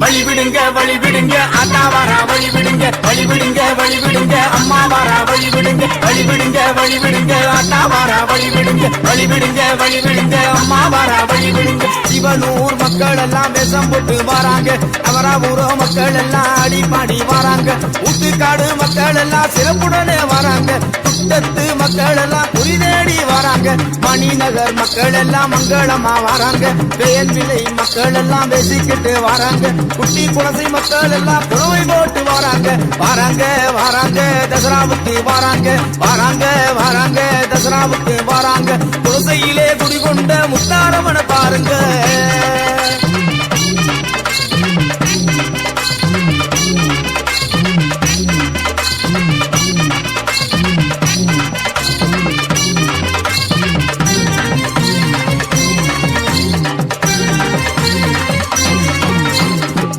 D: வழி விடுங்க வழி விடுங்க அண்ணா வாரா வழி விடுங்க வழி விடுங்க வழி விடுங்க அம்மா வாரா வழி விடுங்க வழி விடுங்க வழி விடுங்க அண்ணா வாரா வழி விடுங்க வழி விடுங்க வழி விடுங்க அம்மா வாரா வழி விடுங்க சிவனூர் மக்கள் எல்லாம் வேஷம் போட்டு வராங்க அவராபுரோ மக்கள் எல்லாம் ஆடி பாடி வராங்க ஊத்துக்காடு மக்கள் எல்லாம் சிறப்புடனே வராங்க குட்டத்து மக்கள் எல்லாம் குறி தேடி வராங்க மணிநகர் மக்கள் எல்லாம் மங்களமா வராங்க வேல்விலை மக்கள் எல்லாம் பேசிக்கிட்டு வராங்க குட்டி குலசை மக்கள் எல்லாம் புலவை போட்டு வராங்க வராங்க வராங்க தசராவுக்கு வராங்க வராங்க வராங்க தசராவுக்கு வராங்க குலசையிலே குடிகொண்ட முத்தாரமன பாருங்க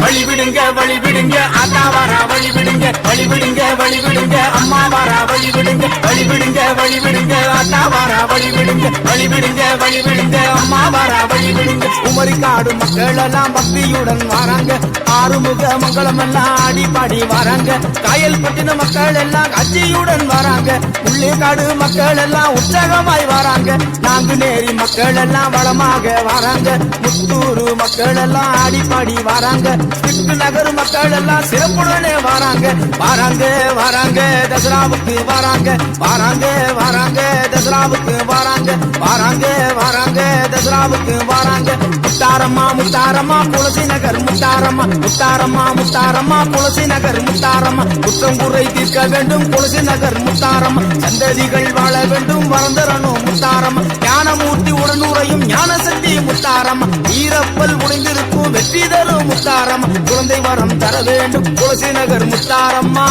D: வழி விடுங்க வழி விடுங்க அண்ணா வாரா வழி விடுங்க வழி விடுங்க வழி விடுங்க அம்மா வாரா வழி விடுங்க வழி விடுங்க வழி விடுங்க அண்ணா வாரா வழி விடுங்க வழி விடுங்க வழி விடுங்க அம்மா வாரா வழி விடுங்க உமரிக்காடு மக்கள் எல்லாம் பக்தியுடன் வராங்க ஆறுமுக மங்களம் எல்லாம் ஆடி பாடி வராங்க காயல் பட்டின மக்கள் எல்லாம் கட்சியுடன் வராங்க உள்ளேக்காடு மக்கள் எல்லாம் உற்சாகமாய் வராங்க நாங்குநேரி மக்கள் எல்லாம் வளமாக வராங்க முத்தூரு மக்கள் எல்லாம் ஆடி பாடி வராங்க நகர் மக்கள் எல்லாம் சிறப்புடனே வராங்க வராங்க வராங்க தசராவுக்கு வராங்க வராங்க வராங்க தசராவுக்கு வராங்க வராங்க வராங்க தசராவுக்கு வராங்க முத்தாரம்மா முத்தாரம்மா துளசி நகர் முத்தாரம்மா முத்தாரம்மா முத்தாரம்மா துளசி நகர் முத்தாரம்மா குற்றம் குறை தீர்க்க வேண்டும் துளசி நகர் முத்தாரம்மா சந்ததிகள் வாழ வேண்டும் வரந்தரணும் முத்தாரம்மா ஞானமூர்த்தி உடனுறையும் ஞான சக்தி முத்தாரம்மா ஈரப்பல் உடைந்திருக்கும் வெற்றி தரும் முத்தாரம்மா குழந்தை வரம் தர வேண்டும் துளசி நகர் முத்தாரம்மா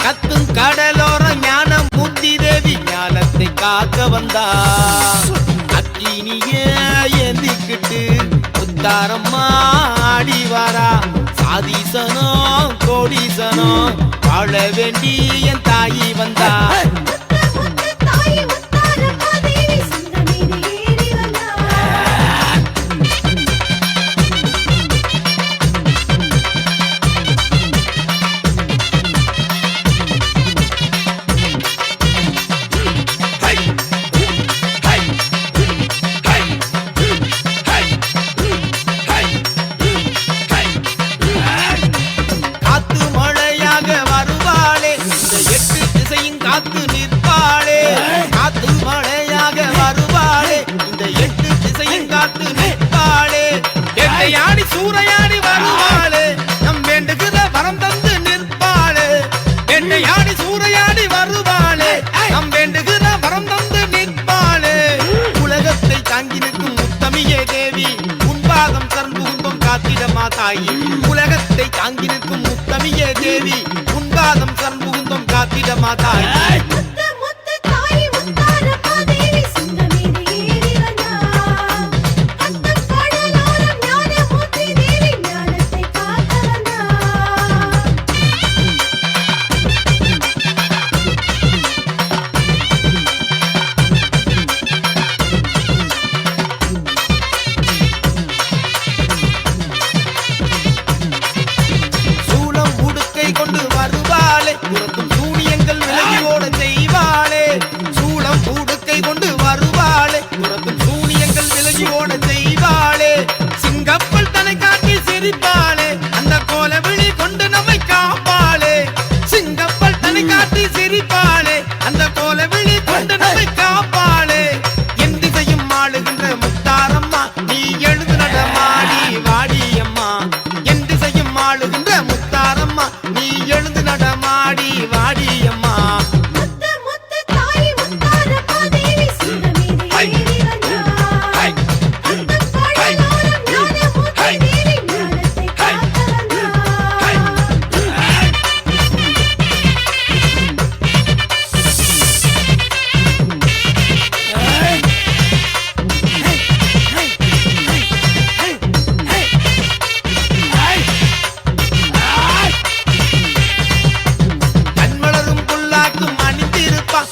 D: கத்தும் கடலோர ஞான மூர்த்தி தேவி ஞானத்தை காக்க வந்தா அக்கினிய ஏந்திக்கிட்டு முத்தாரம்மா ஆடி வாரா சாதீசனோ கோடீசனோ வாழ வேண்டி என் தாயி வந்தா காத்து நிற்பாளே காத்து மழையாக வருவாளே இந்த 8 திசையும் காத்து நிற்பாளே எட்டையாடி சூறையாடி வருவாளே நம் வேண்டுகிற வரம் தந்து நிற்பாளே எட்டையாடி சூறையாடி வருவாளே நம் வேண்டுகிற வரம் தந்து நிற்பாளே உலகத்தை தாங்கி நிற்கும் உத்தமியே தேவி உன்பாதம் சர்ந்தும் காத்திடமா தாயி உலகத்தை தாங்கி நிற்கும் உத்தமியே தேவி உன்பாதம் சர்ந்தும் காத்திடமா தாயி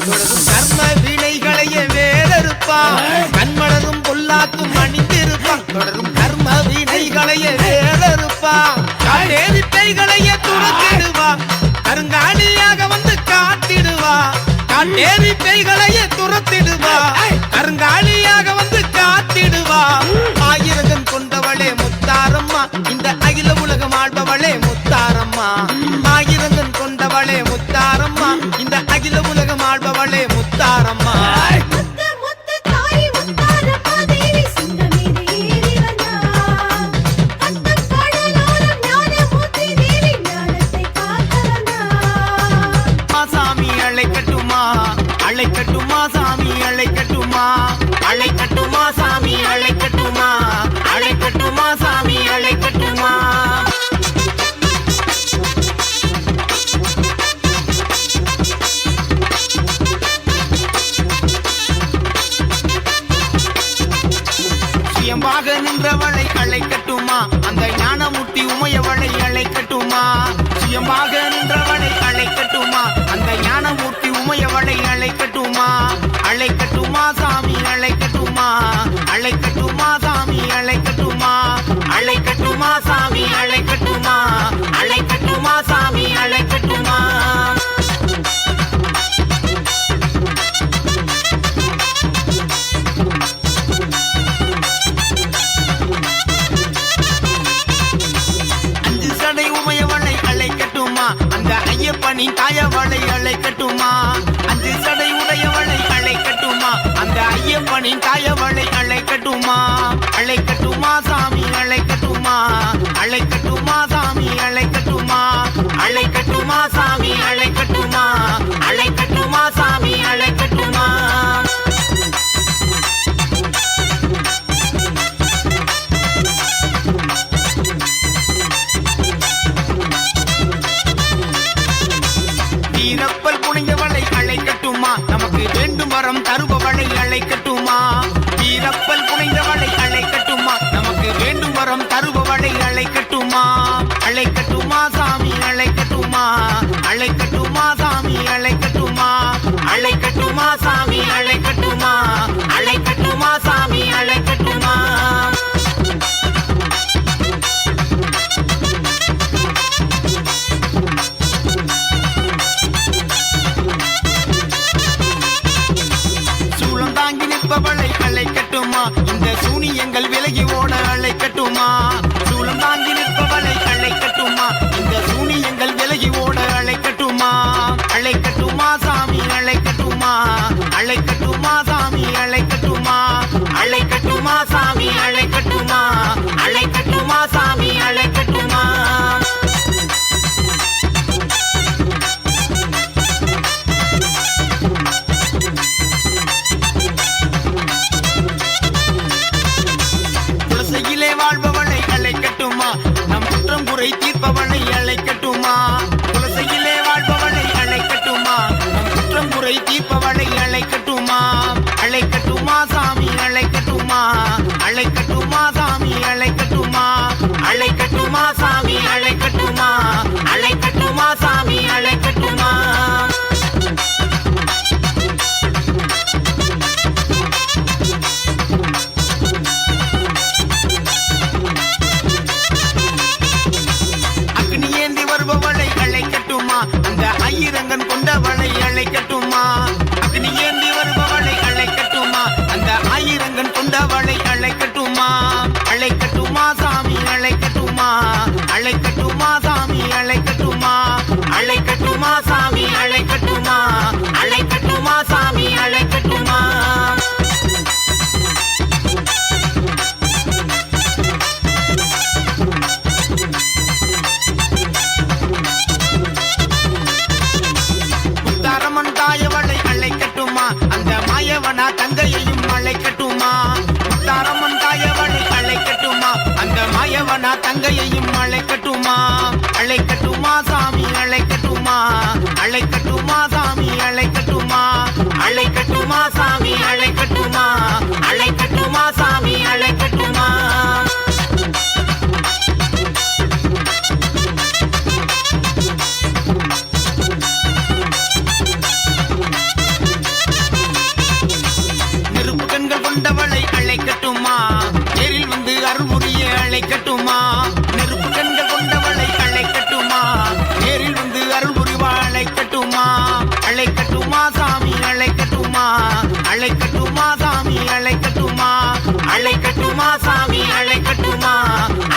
C: தொடரும் கர்ம வினைகளையே வேறறுப்பான் கண்மலரும் பொல்லாக்கும் அணிந்திருப்பான் தொடரும் கர்ம வினைகளையே வேறறுப்பான் காட்டேரிப்பைகளையே துரத்திடுவா கருங்காலியாக வந்து காட்டிடுவா காட்டேரிப்பைகளையே துரத்திடுவா கருங்காலியாக வந்து காத்திடுவா ஆயிரகன் கொண்டவளே முத்தாரம்மா இந்த அகில உலகம் ஆள்பவளே முத்தாரம்மா ஆயிரகன் கொண்டவளே முத்தாரம்மா இந்த அகில உலகம் ஆள்பவளே முத்தாரம்மா
B: முத்து முத்து தாய் முத்தாரம்மா தேவி சிங்கமீது ஏறி வந்தார் கத்தம் கடலோரம் ஞானமூர்த்தி தேவி ஞானத்தை காக்க வந்தார்
C: சாமி அழைக்கட்டுமா அழைக்கட்டுமா சாமி அழைக்கட்டுமா அழைக்கட்டுமா சாமி அழைக்கட்டுமா அழைக்கட்டுமா சாமி அழைக்கட்டுமா சுயம்பாக நின்றவளை அழைக்கட்டுமா அந்த ஞானமூர்த்தி உமையவளை அழைக்கட்டுமா சுயம்பாக நின்றவளை அழைக்கட்டுமா அந்த ஞானமூர்த்தி உமையவளை அழைக்கட்டுமா அழைக்கட்டுமா சாமி அழைக்கட்டுமா அழைக்கட்டுமா சாமி அழைக்கட்டுமா அழைக்கட்டுமா சாமி அழைக்கட்டுமா அழைக்கட்டுமா சாமி அழைக்கட்டுமா அஞ்சு சடை உமையவளை அழைக்கட்டுமா அந்த ஐயப்பனின் தாயவளை அழைக்கட்டுமா அஞ்சு சடை உடையவளை அழைக்கட்டுமா அந்த ஐயப்பனின் தாயவளை அழைக்கட்டுமா அழைக்கட்டுமா சாமி அழைக்கட்டுமா அழைக்கட்டுமா சாமி அழைக்கட்டுமா அழைக்கட்டுமா சாமி அழைக்கட்டுமா அழைக்கட்டுமா சாமி அழைக்கட்டுமா வீரப்பல் புனிஞ்சவளை அழைக்கட்டுமா நமக்கு வேண்டும் வரம் தருபவளை அழைக்கட்டுமா வீரப்பல் புனிஞ்சவளை அழைக்கட்டுமா நமக்கு வேண்டும் வரம் தருபவளை அழைக்கட்டுமா அழைக்கட்டுமா சாமி அழைக்கட்டுமா அழைக்கட்டுமா சாமி அழைக்கட்டுமா அழைக்கட்டுமா சாமி அழைக்கட்டுமா அழைக்கட்டுமா சாமி அழைக்கட்டுமா சூளம் தாங்கி நிற்பவளை அழைக்கட்டுமா இந்த சூனியங்கள் விலகி ஓட அழைக்கட்டுமா சூளம் தாங்கி நிற்பவளை அழைக்கட்டுமா இந்த சூனியங்கள் விலகி ஓட அழைக்கட்டுமா அழைக்கட்டுமா சாமி அழைக்கட்டுமா அழைக்கட்டுமா சாமி அழைக்கட்டுமா அழைக்கட்டுமா சாமி அழைக்கட்டுமா அழைக்கட்டுமா சாமி அழைக்கட்டுமா குலசையிலே வாழ்பவளை அழைக்கட்டுமா நம் குற்றம் குறை தீர்ப்பவளை அழைக்கட்டுமா குலசையிலே வாழ்பவளை அழைக்கட்டுமா நம் குற்றம் குறை தீர்ப்பவளை அழைக்கட்டுமா அழைக்கட்டுமா சாமி அழைக்கட்டுமா அழைக்கட்டுமா சாமி அழைக்கட்டுமா அழைக்கட்டுமா சாமி அழைக்கட்டுமா அழைக்கட்டுமா சாமி அழைக்கட்டுமா அக்னி ஏந்தி வருபவளை அழைக்கட்டுமா அந்த ஆயிரங்கன் கொண்டவளை அழைக்கட்டுமா அக்னி ஏந்தி வருபவளை அழைக்கட்டுமா அந்த ஆயிரங்கன் கொண்டவளை அழைக்கட்டுமா அழைக்கட்டுமா சாமி அழைக்கட்டுமா அழைக்கட்டுமா சாமி அழைக்கட்டுமா அழைக்கட்டுமா சாமி அழைக்கட்டுமா அழைக்கட்டுமா சாமி அழைக்கட்டுமா முத்தாரம்மன் தாயவளை அழைக்கட்டுமா அந்த மாயவனா தங்கையையும் அழைக்கட்டுமா முத்தாரம்மன் தாயவளை அழைக்கட்டுமா அந்த மாயவனா தங்கையையும் அழைக்கட்டுமா அழைக்கட்டுமா சாமி அழைக்கட்டுமா அழைக்கட்டுமா சாமி அழைக்கட்டுமா அழைக்கட்டுமா சாமி அழைக்கட்டுமா அழைக்கட்டுமா சாமி அழைக்கட்டுமா அழைக்கட்டுமா அழைக்கட்டுமா சாமி அழைக்கட்டுமா அழைக்கட்டுமா சாமி அழைக்கட்டுமா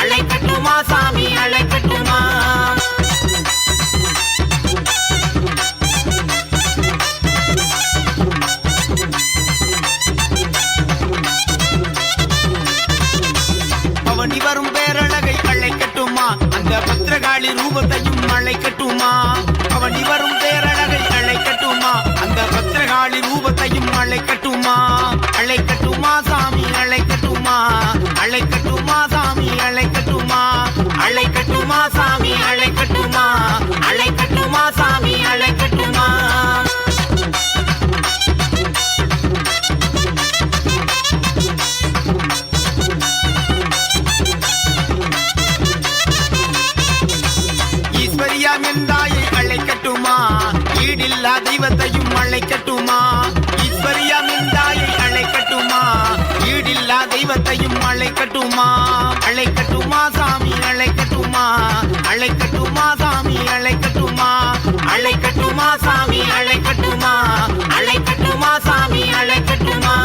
C: அழைக்கட்டுமா சாமி அழைக்கட்டுமா பவனி வரும் பேரழகை அழைக்கட்டுமா அந்த பத்திரகாளி ரூபத்தையும் அழைக்கட்டுமா பவனி வரும் பேரழகை அழைக்கட்டுமா அந்த பத்திரகாளி ரூபத்தையும் அழைக்கட்டுமா அழைக்கட்டுமா சாமி அழைக்கட்டுமா அழைக்கட்டுமா சாமி அழைக்கட்டுமா அழைக்கட்டுமா சாமி அழைக்கட்டுமா அழைக்கட்டுமா சாமி அழைக்கட்டுமா ஈஸ்வரியாம் என்றாயை அழைக்கட்டுமா ஈடில்லா தெய்வத்தையும் அழைக்கட்டுமா ஈஸ்வரியாம் என்றாயை அழைக்கட்டுமா ஈடில்லா தெய்வத்தையும் அழைக்கட்டுமா அழைக்கட்டுமா சாமி அழைக்கட்டுமா அழைக்கட்டுமா சாமி அழைக்கட்டுமா அழைக்கட்டுமா சாமி அழைக்கட்டுமா அழைக்கட்டுமா சாமி அழைக்கட்டுமா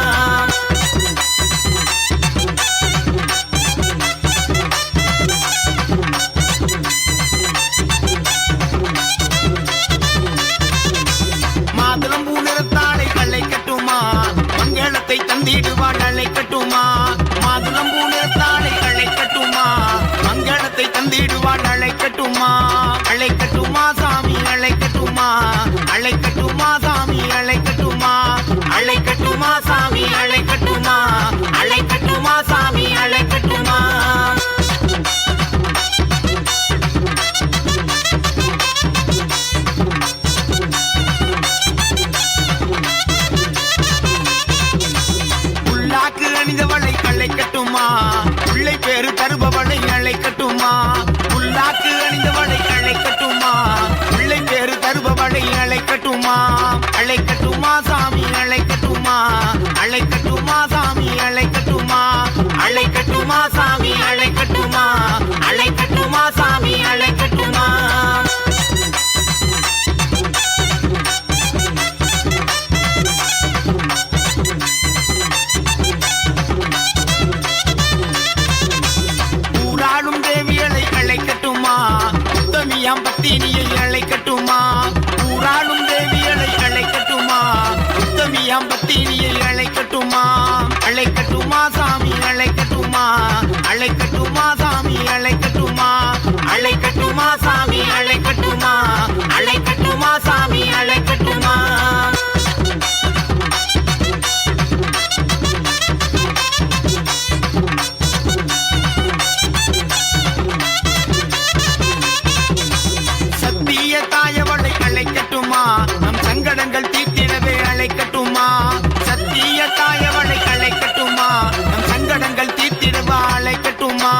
C: மாதுளம்பூ நிறத்தாளை அழைக்கட்டுமா மங்களத்தை தந்திடுவாள் அழைக்கட்டுமா மாதுளம்பூ நிறத்தாளை அழைக்கட்டுமா மங்களத்தை தந்திடுவாள் அழைக்கட்டுமா அழைக்கட்டுமா சாமி அழைக்கட்டுமா அழைக்கட்டுமா சாமி அழைக்கட்டுமா அழைக்கட்டுமா சாமி அழைக்கட்டுமா அழைக்கட்டுமா சாமி அழைக்கட்டுமா உள்ளாக்கு அணிந்தவளை அழைக்கட்டுமா பிள்ளை பேரு தருபவளை அழைக்கட்டுமா உள்ளாக்கு அணிந்தவளை அழைக்கட்டுமா பிள்ளை பேரு தருபவளை அழைக்கட்டுமா அழைக்கட்டுமா சாமி அழைக்கட்டுமா அழைக்கட்டுமா சாமி அழைக்கட்டுமா அழைக்கட்டுமா சாமி அழைக்கட்டுமா அழைக்கட்டுமா சாமி அழைக்கட்டுமா ஊராளும் தேவியலை அழைக்கட்டுமா உத்தமியாம் பத்தினியை அழைக்கட்டுமா ஊராளும் தேவியலை அழைக்கட்டுமா உத்தமியாம் பத்தினியை அழைக்கட்டுமா அழைக்கட்டுமா சாமி அழைக்கட்டுமா அழைக்கட்டுமா சாமி அழைக்கட்டுமா அழைக்கட்டுமா சாமி அழைக்கட்டுமா அழைக்கட்டுமா சாமி அழைக்கட்டுமா சத்திய தாயவளை அழைக்கட்டுமா நம் சங்கடங்கள் தீர்த்திடவே அழைக்கட்டுமா சத்திய தாயவளை அழைக்கட்டுமா நம் சங்கடங்கள் தீர்த்திடவா அழைக்கட்டுமா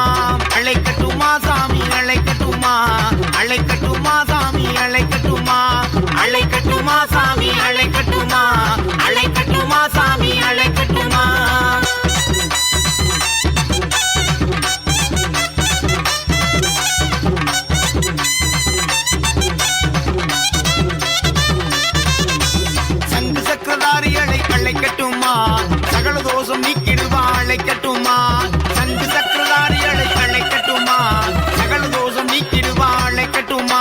C: அழைக்கட்டுமா சாமி அழைக்கட்டுமா அழைக்கட்டுமா சாமி அழைக்கட்டுமா அழைக்கட்டுமா சாமி அழைக்கட்டுமா அழைக்கட்டுமா சாமி அழைக்கட்டுமா சங்கு சக்கரதாரிகளை அழைக்கட்டுமா சகல தோஷம் நீக்கிடுவா அழைக்கட்டுமா சங்கு சக்கரதாரிகளை அழைக்கட்டுமா சகல தோஷம் நீக்கிடுவா அழைக்கட்டுமா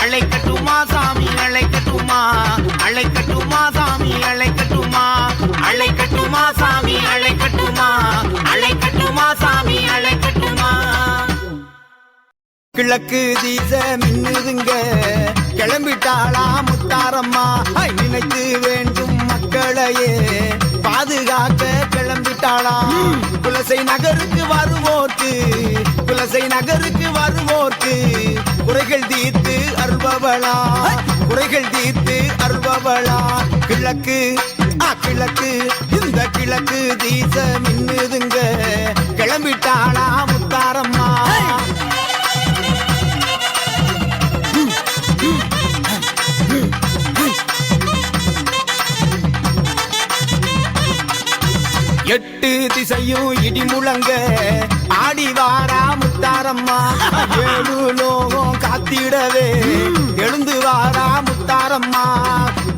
C: அழைக்கட்டுமா சாமி அழைக்கட்டுமா அழைக்கட்டுமா சாமி அழைக்கட்டுமா அழைக்கட்டுமா சாமி அழைக்கட்டுமா அழைக்கட்டுமா சாமி அழைக்கட்டுமா
A: கிழக்கு தீச மின்னுதுங்க கிளம்பிட்டாளா முத்தாரம்மா நினைத்து வேண்டும் மக்களையே பாதுகாக்க கிளம்பிட்டாளா குலசை நகருக்கு வருவோர்க்கு குலசை நகருக்கு வருவோர்க்கு குறைகள் தீர்த்து அருள்பவளா குறைகள் தீர்த்து அருள்பவளா கிழக்கு கிழக்கு இந்த கிழக்கு தீச மின்னுதுங்க கிளம்பிட்டாளா முத்தாரம்மா எட்டு திசையும் இடி முழங்க ஆடி வாரா முத்தாரம்மா ஏழு லோகம் காத்திடவே எழுந்து வாரா முத்தாரம்மா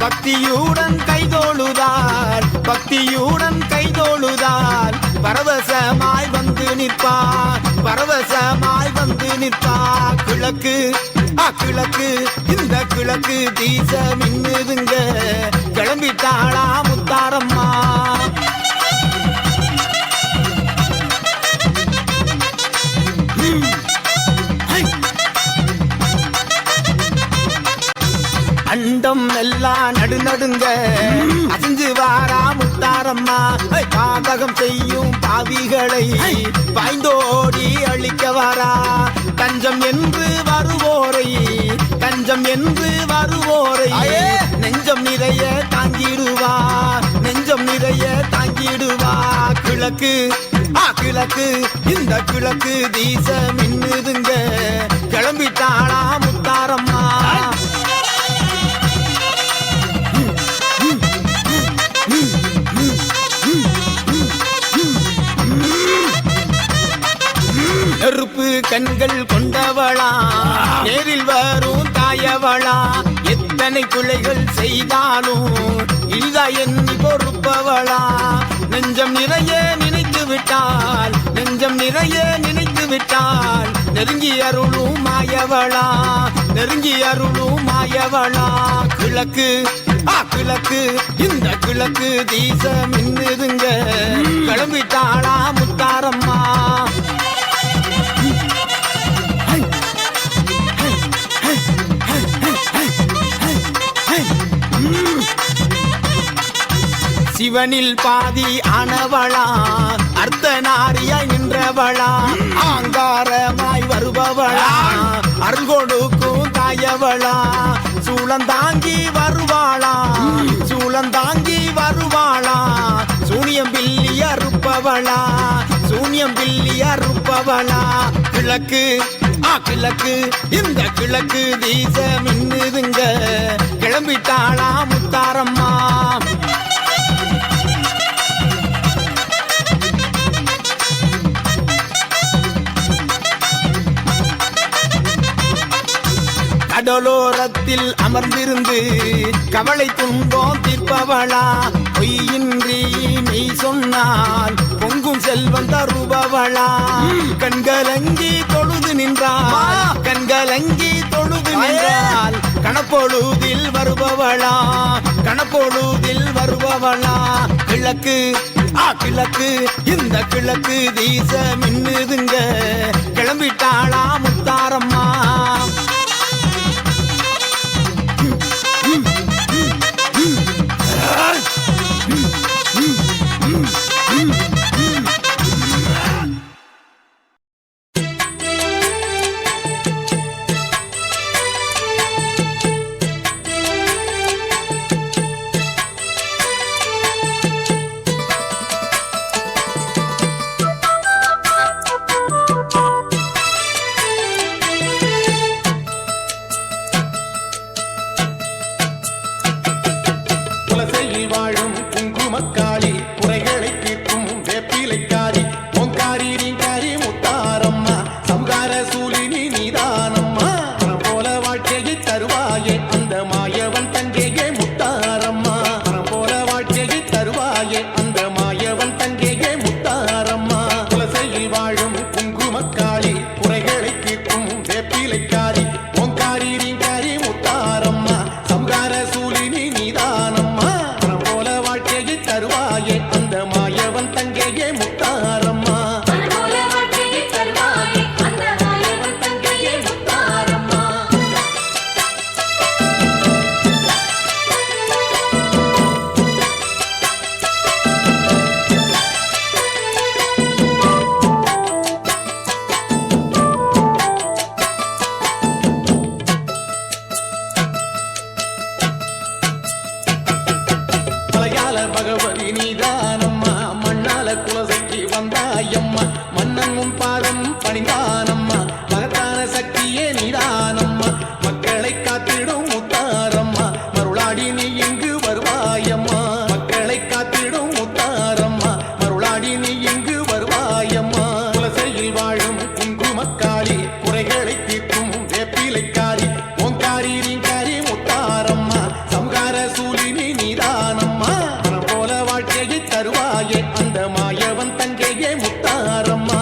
A: பக்தியுடன் கைதோளு
C: கிழக்கு கிழக்கு இந்த கிழக்கு தீச மின்னுதுங்க கிளம்பிட்டாளா முத்தாரம்மா அண்டம் எல்லாம் நடுநடுங்க அசைஞ்சு வாரா முத்தாரம்மா பாதகம் செய்யும் பாவிகளை பாய்ந்தோடி அழிக்க வாரா கஞ்சம் என்று வருவோரை கஞ்சம் என்று வருவோரை நெஞ்சம் நிறைய தாங்கிடுவா நெஞ்சம் நிறைய தாங்கிடுவா கிழக்கு கிழக்கு இந்த கிழக்கு தீச மின்னுதுங்க கிளம்பிட்டாளா முத்தாரம்மா நெருப்பு கண்கள் கொண்டவளா நேரில் வரும் தாயவளா எத்தனை பிள்ளைகள் செய்தாலும் இனிதா எண்ணி பொறுப்பவளா நெஞ்சம் நிறைய நினைத்து விட்டால் நெஞ்சம் நிறைய நினைத்து விட்டால் நெருங்கி அருளும் மாயவளா நெருங்கி அருளும் மாயவளா கிழக்கு கிழக்கு இந்த கிழக்கு தீச மின்னுதுங்க கிளம்பிட்டாளா முத்தாரம்மா சிவனில் பாதி ஆனவளா அர்த்தநாரியாய் நின்றவளா ஆங்காரமாய் வருபவளா அருள் கொடுக்கும் தாயவளா சூளந்தாங்கி வருவாளா சூளந்தாங்கி வருவாளா சூனியம் பில்லி அறுப்பவளா சூனியம் பில்லி அறுப்பவளா கிழக்கு கிழக்கு இந்த கிழக்கு தீச மின்னுதுங்க கிளம்பிட்டாளா முத்தாரம்மா கடலோரத்தில் அமர்ந்திருந்து கவலை துன்பம் தீர்ப்பவளா பொய்யின்றி மெய் சொன்னால் பொங்கும் செல்வம் தருபவளா கண்கலங்கி தொழுது நின்றால் கண்கலங்கி தொழுது நின்றால் கணப்பொழுதில் வருபவளா கணப்பொழுதில் வருபவளா கிழக்கு கிழக்கு இந்த கிழக்கு தீச மின்னுதுங்க கிளம்பிட்டாளா முத்தாரம்மா
B: முத்தாரம்மா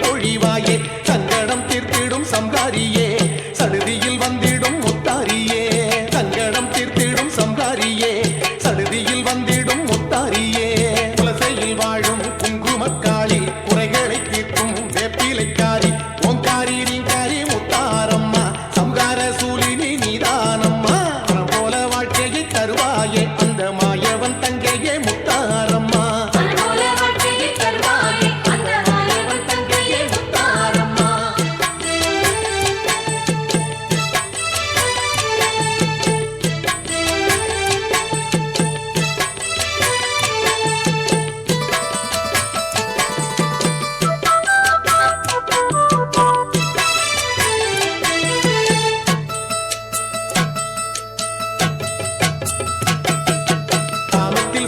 E: பொழிவாயே சங்கடம் தீர்த்திடும் சம்ஹாரியே சடுதியில் வந்திடும் முத்தாரியே சங்கடம் தீர்த்திடும் சம்ஹாரியே சடுதியில் வந்திடும் முத்தாரியே குலசையில் வாழும் குங்குமக்காளி குறைகளை தீர்க்கும் வேப்பிலைக்காரி ஓங்காரி நீங்காரி முத்தாரம்மா சம்ஹார சூலினி நீதானம்மா பணம் போல வாழ்க்கையை தருவாயே அந்த மாயவன் தங்கையே முத்தாரம்மா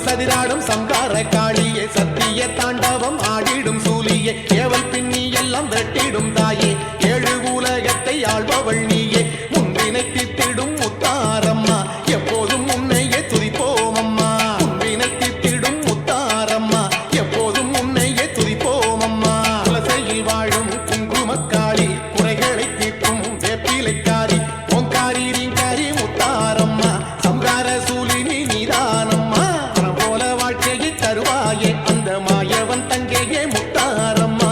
E: சதிராடும் சம்ஹார காளியே சத்திய தாண்டவம் ஆடிடும் சூலியே ஏவல் பின்னி எல்லாம் வெட்டிடும் தாயே ஏழு உலகத்தை ஆள்பவள் நீயே முன்பினை தித்திடும் முத்தாரம்மா எப்போதும் உன்னையே துதிப்போம் அம்மா முன்பினை தித்திடும் முத்தாரம்மா எப்போதும் உன்னையே துதிப்போம் அம்மா குலசையில் வாழும் குங்குமக்காளி குறைகளை தீர்க்கும் வேப்பிலைக்காரி ஓங்காரி ரீங்காரி முத்தாரம்மா சம்ஹார சூலினி நீதானம்மா தருவாயே அந்த மாயவன் தங்கையே முத்தாரம்மா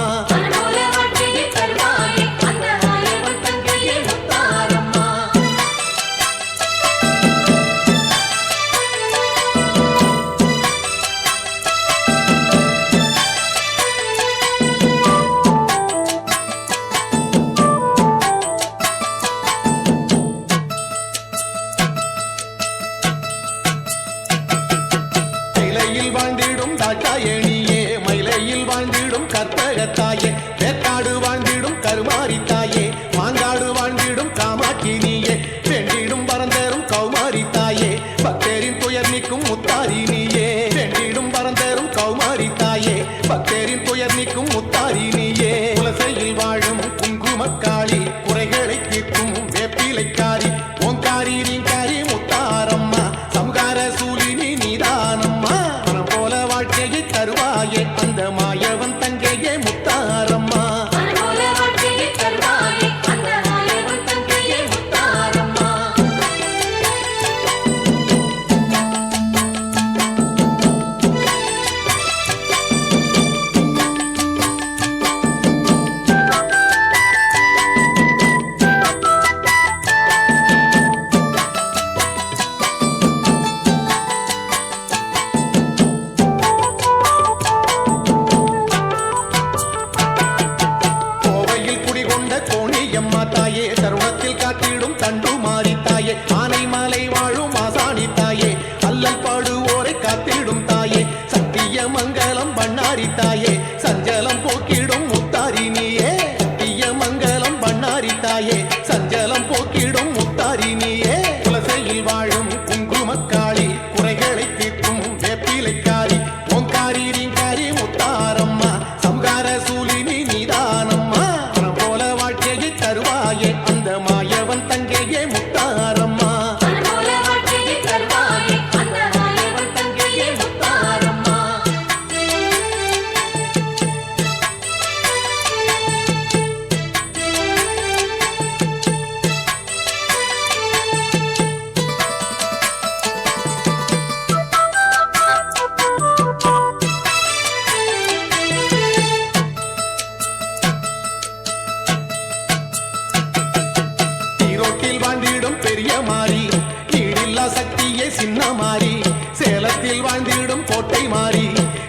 E: வாழ்ந்திடும் தாட்டாயணியே மயிலையில் வாழ்ந்திடும் கற்பகத்தாயே வேற்காடு வாழ்ந்திடும் கருமாரி தாயே மாங்காடு வாழ்ந்திடும் காமாட்சி நீயே வெண்டிடும் பரந்தரும் கௌமாரி தாயே பக்தரின் துயர் நீக்கும் முத்தாரி நீயே வெண்டிடும் பரந்தரும் கௌமாரி தாயே பக்தரின் துயர் நீக்கும் முத்தாரி நீயே குலசையில் வாழும் குங்குமக்காளி குறைகளை தீர்க்கும் வேப்பிலைக்காரி ஓங்காரி நீங்காரி முத்தாரம்மா சம்ஹார சூலினி நீதானம்மா வாழ்க்கையை தருவாயே அந்த மாயவன் தங்கையே முத்தாரம்மா கோணியம்மா தாயே தருணத்தில் காத்திடும் தண்டு மாறி தாயே ஆனை மலை வாழும் ஆசானி தாயே அல்லல் பாடுவோரை காத்திடும் தாயே சத்திய மங்கலம் பண்ணாரி தாயே சஞ்சலம் போக்கிடும் முத்தாரி நீயே சத்திய மங்கலம் பண்ணாரி தாயே சஞ்சலம் போக்கிடும் முத்தாரி நீயே குலசையில் வாழும் குங்குமக்காளி குறைகளை தீர்க்கும் வேப்பிலைக்காரி ஓங்காரி ரீங்காரி முத்தாரம்மா சம்ஹார சூலினி நீதானம்மா தருவாயே அந்த மாயவன் தங்கையே முத்தாரம்மா பெரிய மாறி நீடில்லா சக்தியே சின்ன மாறி சேலத்தில் வாழ்ந்திடும் கோட்டை மாறி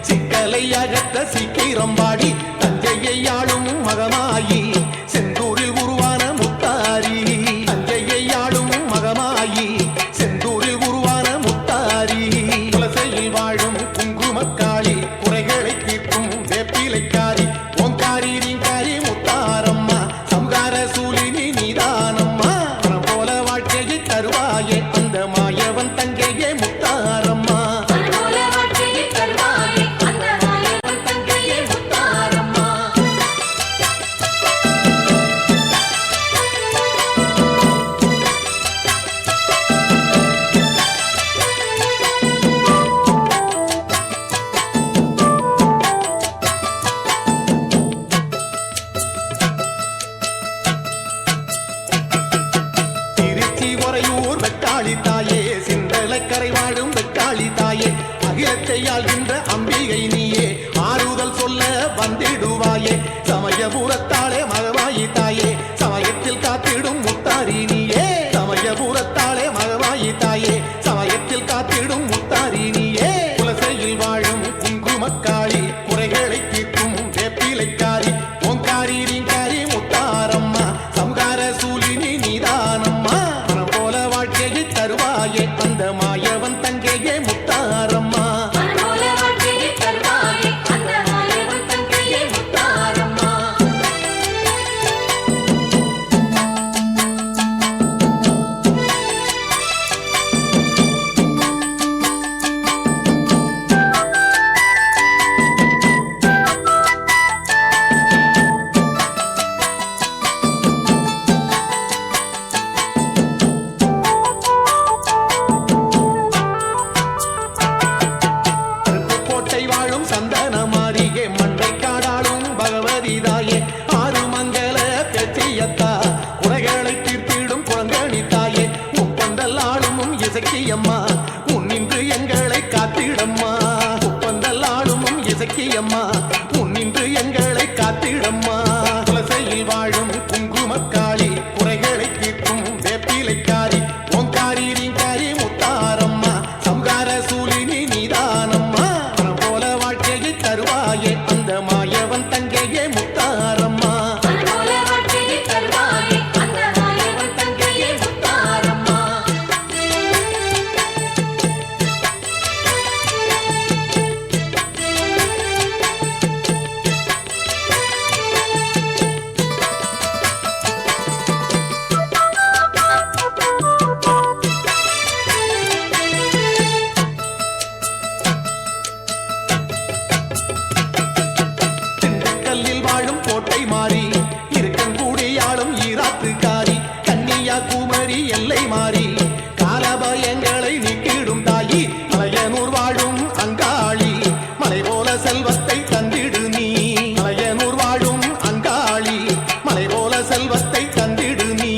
E: சிக்கலை அகற்ற சீக்கிரம் பாடி தஞ்சையை ஆளும் மகமாயி செந்தூரில் உருவான முத்தாரி தஞ்சையை ஆளும் மகமாயி செந்தூரில் உருவான முத்தாரி குலசையில் வாழும் குங்குமக்காளி குறைகளை தீர்க்கும் வேப்பிலைக்காரி ஓங்காரி ரீங்காரி முத்தாரம்மா சம்ஹார சூலினி நீதானம்மா தருவாயே அந்த மாயவன் தங்கையே முத்தாரம்மா கையாள்கின்ற அம்பிகை நீயே ஆறுதல் சொல்ல வந்திடுவாயே சமயபுரத்தாளே மகவாயி தாயே சமயத்தில் காத்திடும் முத்தாரி நீயே சமயபுரத்தாளே மகவாயி தாயே சமயத்தில் காத்திடும் முத்தாரி நீயே குலசையில் வாழும் குங்குமக்காளி குறைகளை தீர்க்கும் வேப்பிலைக்காரி ஓங்காரி ரீங்காரி முத்தாரம்மா சம்கார சூலினி நீதானம்மா மனம் போல வாழ்க்கையை தருவாயே அந்த மாயவன் தங்கையே முத்தாரம்மா
B: மனமோல வாழ்க்கையை தருவாயே அந்த மாயவன் தங்கையே முத்தாரம்மா
E: கோட்டை வாழும் சந்தன மாறியே மண்டை காடாளும் பகவதி தாயே ஆறுமங்கல பெற்றியத்தா குறைகளை தீர்த்திடும் குழங்கணி தாயே முப்பந்தல் ஆளும் இசக்கியம்மா முன்னின்று எங்களை காத்திடம்மா முப்பந்தல் ஆளும் இசக்கியம்மா முன்னின்று எங்களை காத்திடம்மா குலசையில் வாழும் குங்குமக்காளி குறைகளை தீர்க்கும் வேப்பிலைக்காரி ஓங்காரி ரீங்காரி முத்தாரம்மா சம்கார சூலினி நீதானம்மா மனம் போல வாழ்க்கையை தருவாயே அந்த மாயவன் தங்கையே முத்தாரம்மா
B: மனமோல வாழ்க்கையை தருவாயே அந்த மாயவன் தங்கையே முத்தாரம்மா
E: திண்டுக்கல்லில் வாழும் கோட்டை மாறி இருக்கங்கூடியாளும் ஈராத்துக்காரி கன்னியாகுமரி எல்லை மாறி காலபயங்களை நீக்கிடும் தாயி மலையனூர் வாழும் அங்காளி மலை போல செல்வத்தை தந்திடு நீ மலையனூர் வாழும் அங்காளி மலை போல செல்வத்தை தந்திடு நீ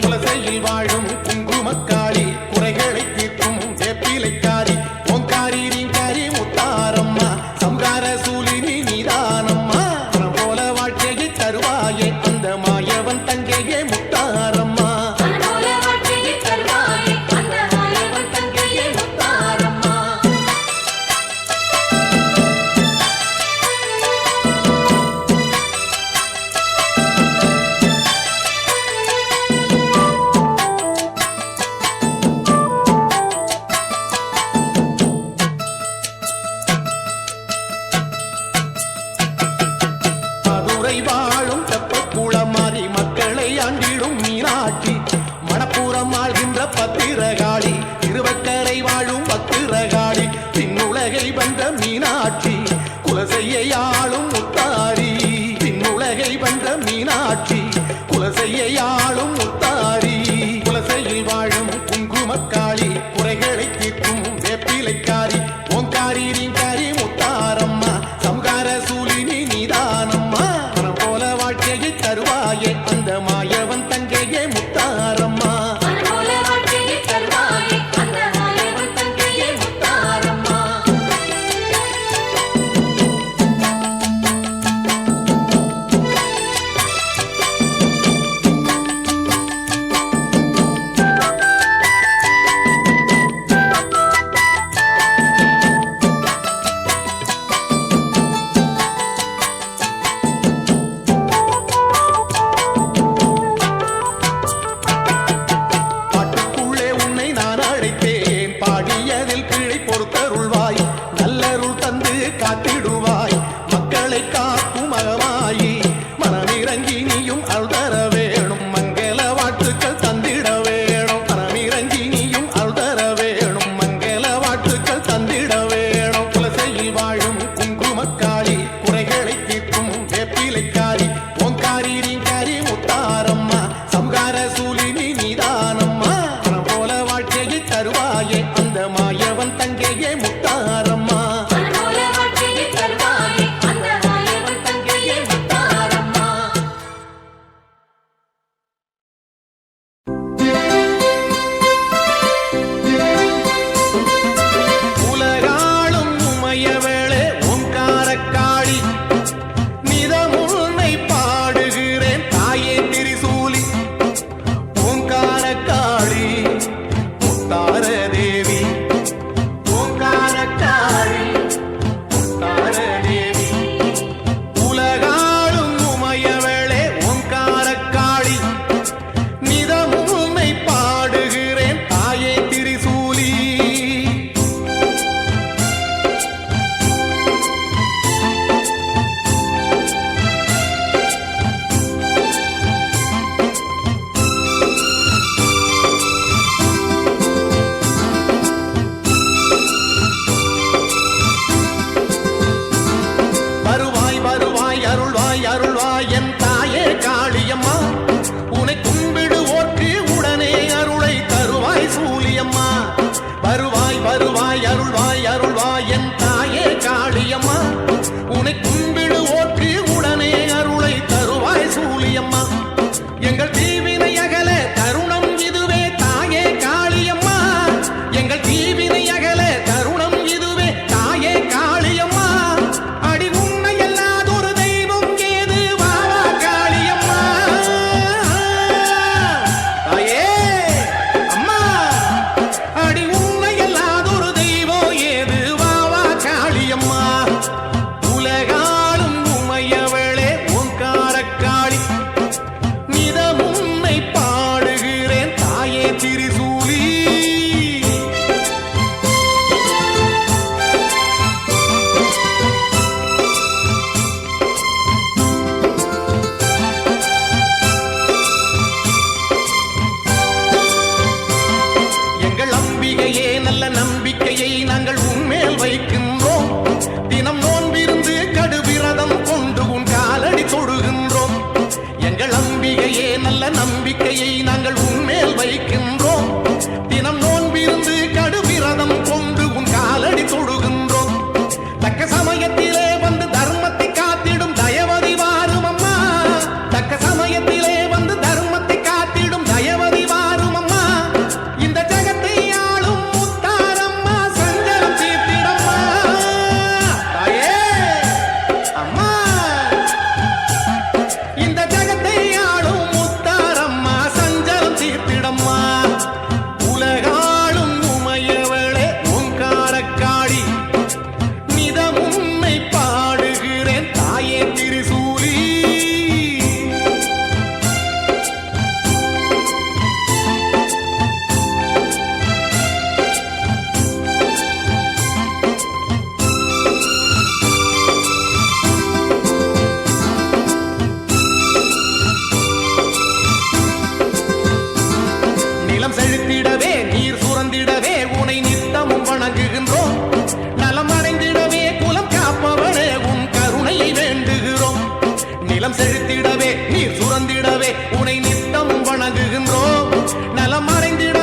E: குலசையில் வாழும் குங்குமக்காளி குறைகளை தீர்க்கும் வேப்பிலைக்காரி ஓங்காரி ரீங்காரி முத்தாரம்மா சம்கார சூலினி நீதானம்மா மனம் போல வாழ்க்கையை தருவாயே அந்த மாயவன் தங்கையே முத்தாரம்மா
B: மனமோல வாழ்க்கையை தருவாயே அந்த மாயவன் தங்கையே முத்தாரம்மா
E: மதுரை வாழும் தெப்பக்குளமாரி மக்களை ஆண்டிடும் மீனாட்சி மணப்புறம் ஆழ்கின்ற பத்திரகாளி திருவக்கரை வாழும் பத்திரகாளி பின்னுலகை வென்ற மீனாட்சி குலசையை ஆளும் முத்தாரி பின்னுலகை வென்ற மீனாட்சி குலசையை ஆளும் முத்தாரி குலசையில் வாழும் குங்குமக்காளி குறைகளை தீர்க்கும் வேப்பிலைக்காரி ஓங்காரி ரீங்காரி முத்தாரம்மா சம்கார சூலினி நீதானம்மா மனம் போல வாழ்க்கையை தருவாயே அந்த மாயவன் தங்கையே முத்தாரம்மா
B: மனமோல வாழ்க்கையை தருவாயே அந்த மாயவன் தங்கையே முத்தாரம்மா
E: அம்மா எங்கள் தீவினை அகல தருணம் இதுவே தாயே காளியம்மா எங்கள் தீவினை அகல தருணம் இதுவே தாயே காளியம்மா அடி உண்மை அல்லாதொரு தெய்வம் ஏது வாவா காளியம்மா தாயே அம்மா அடி உண்மை அல்லாதொரு தெய்வம் ஏது வாவா காளியம்மா உலகாளும் உமையவளே ஓங்காரக்காளி நிதம் உன்னை பாடுகிறேன் தாயே திரிசூலி எங்கள் அம்பிகையே நல்ல நம்பிக்கையை நாங்கள் உன்மேல் வைக்கின்றோம் தினம் நோன்பிருந்து கடுவிரதம் கொண்டு உன் காலடி தொடுகின்றோம் எங்கள் அம்பிகையே நல்ல நம்பிக்கையை நாங்கள் உன்மேல் வைக்கின்றோம் தினம் நோன்பிருந்து கடுவிரதம் கொண்டு உன் காலடி தொடுகின்றோம் தக்க சமயத்திலே வந்து தர்மத்தை காத்திடும் தயவதி வாரும் அம்மா தக்க சமயத்திலே வந்து தர்மத்தை காத்திடும் தயவதி வாரும் அம்மா இந்த ஜகத்தை ஆளும் முத்தாரம்மா சஞ்சலம் தீர்த்திடம்மா தாயே அம்மா இந்த ஜகத்தை ஆளும் முத்தாரம்மா சஞ்சலம் தீர்த்திடம்மா உலகாளும் உமையவளே ஓங்காரக்காளி நிதம் உன்னை பாடுகிறேன் தாயே திரிசூலி நிலம் செழித்திடவே நீர் சுரந்திடவே உனை நித்தமும் வணங்குகின்றோம் நலம் அடைந்திடவே குலம் காப்பவனே உன் கருணையை வேண்டுகிறோம் நிலம் செழித்திடவே நீர் சுரந்திடவே உனை நித்தமும் வணங்குகின்றோம் நலம் அடைந்திட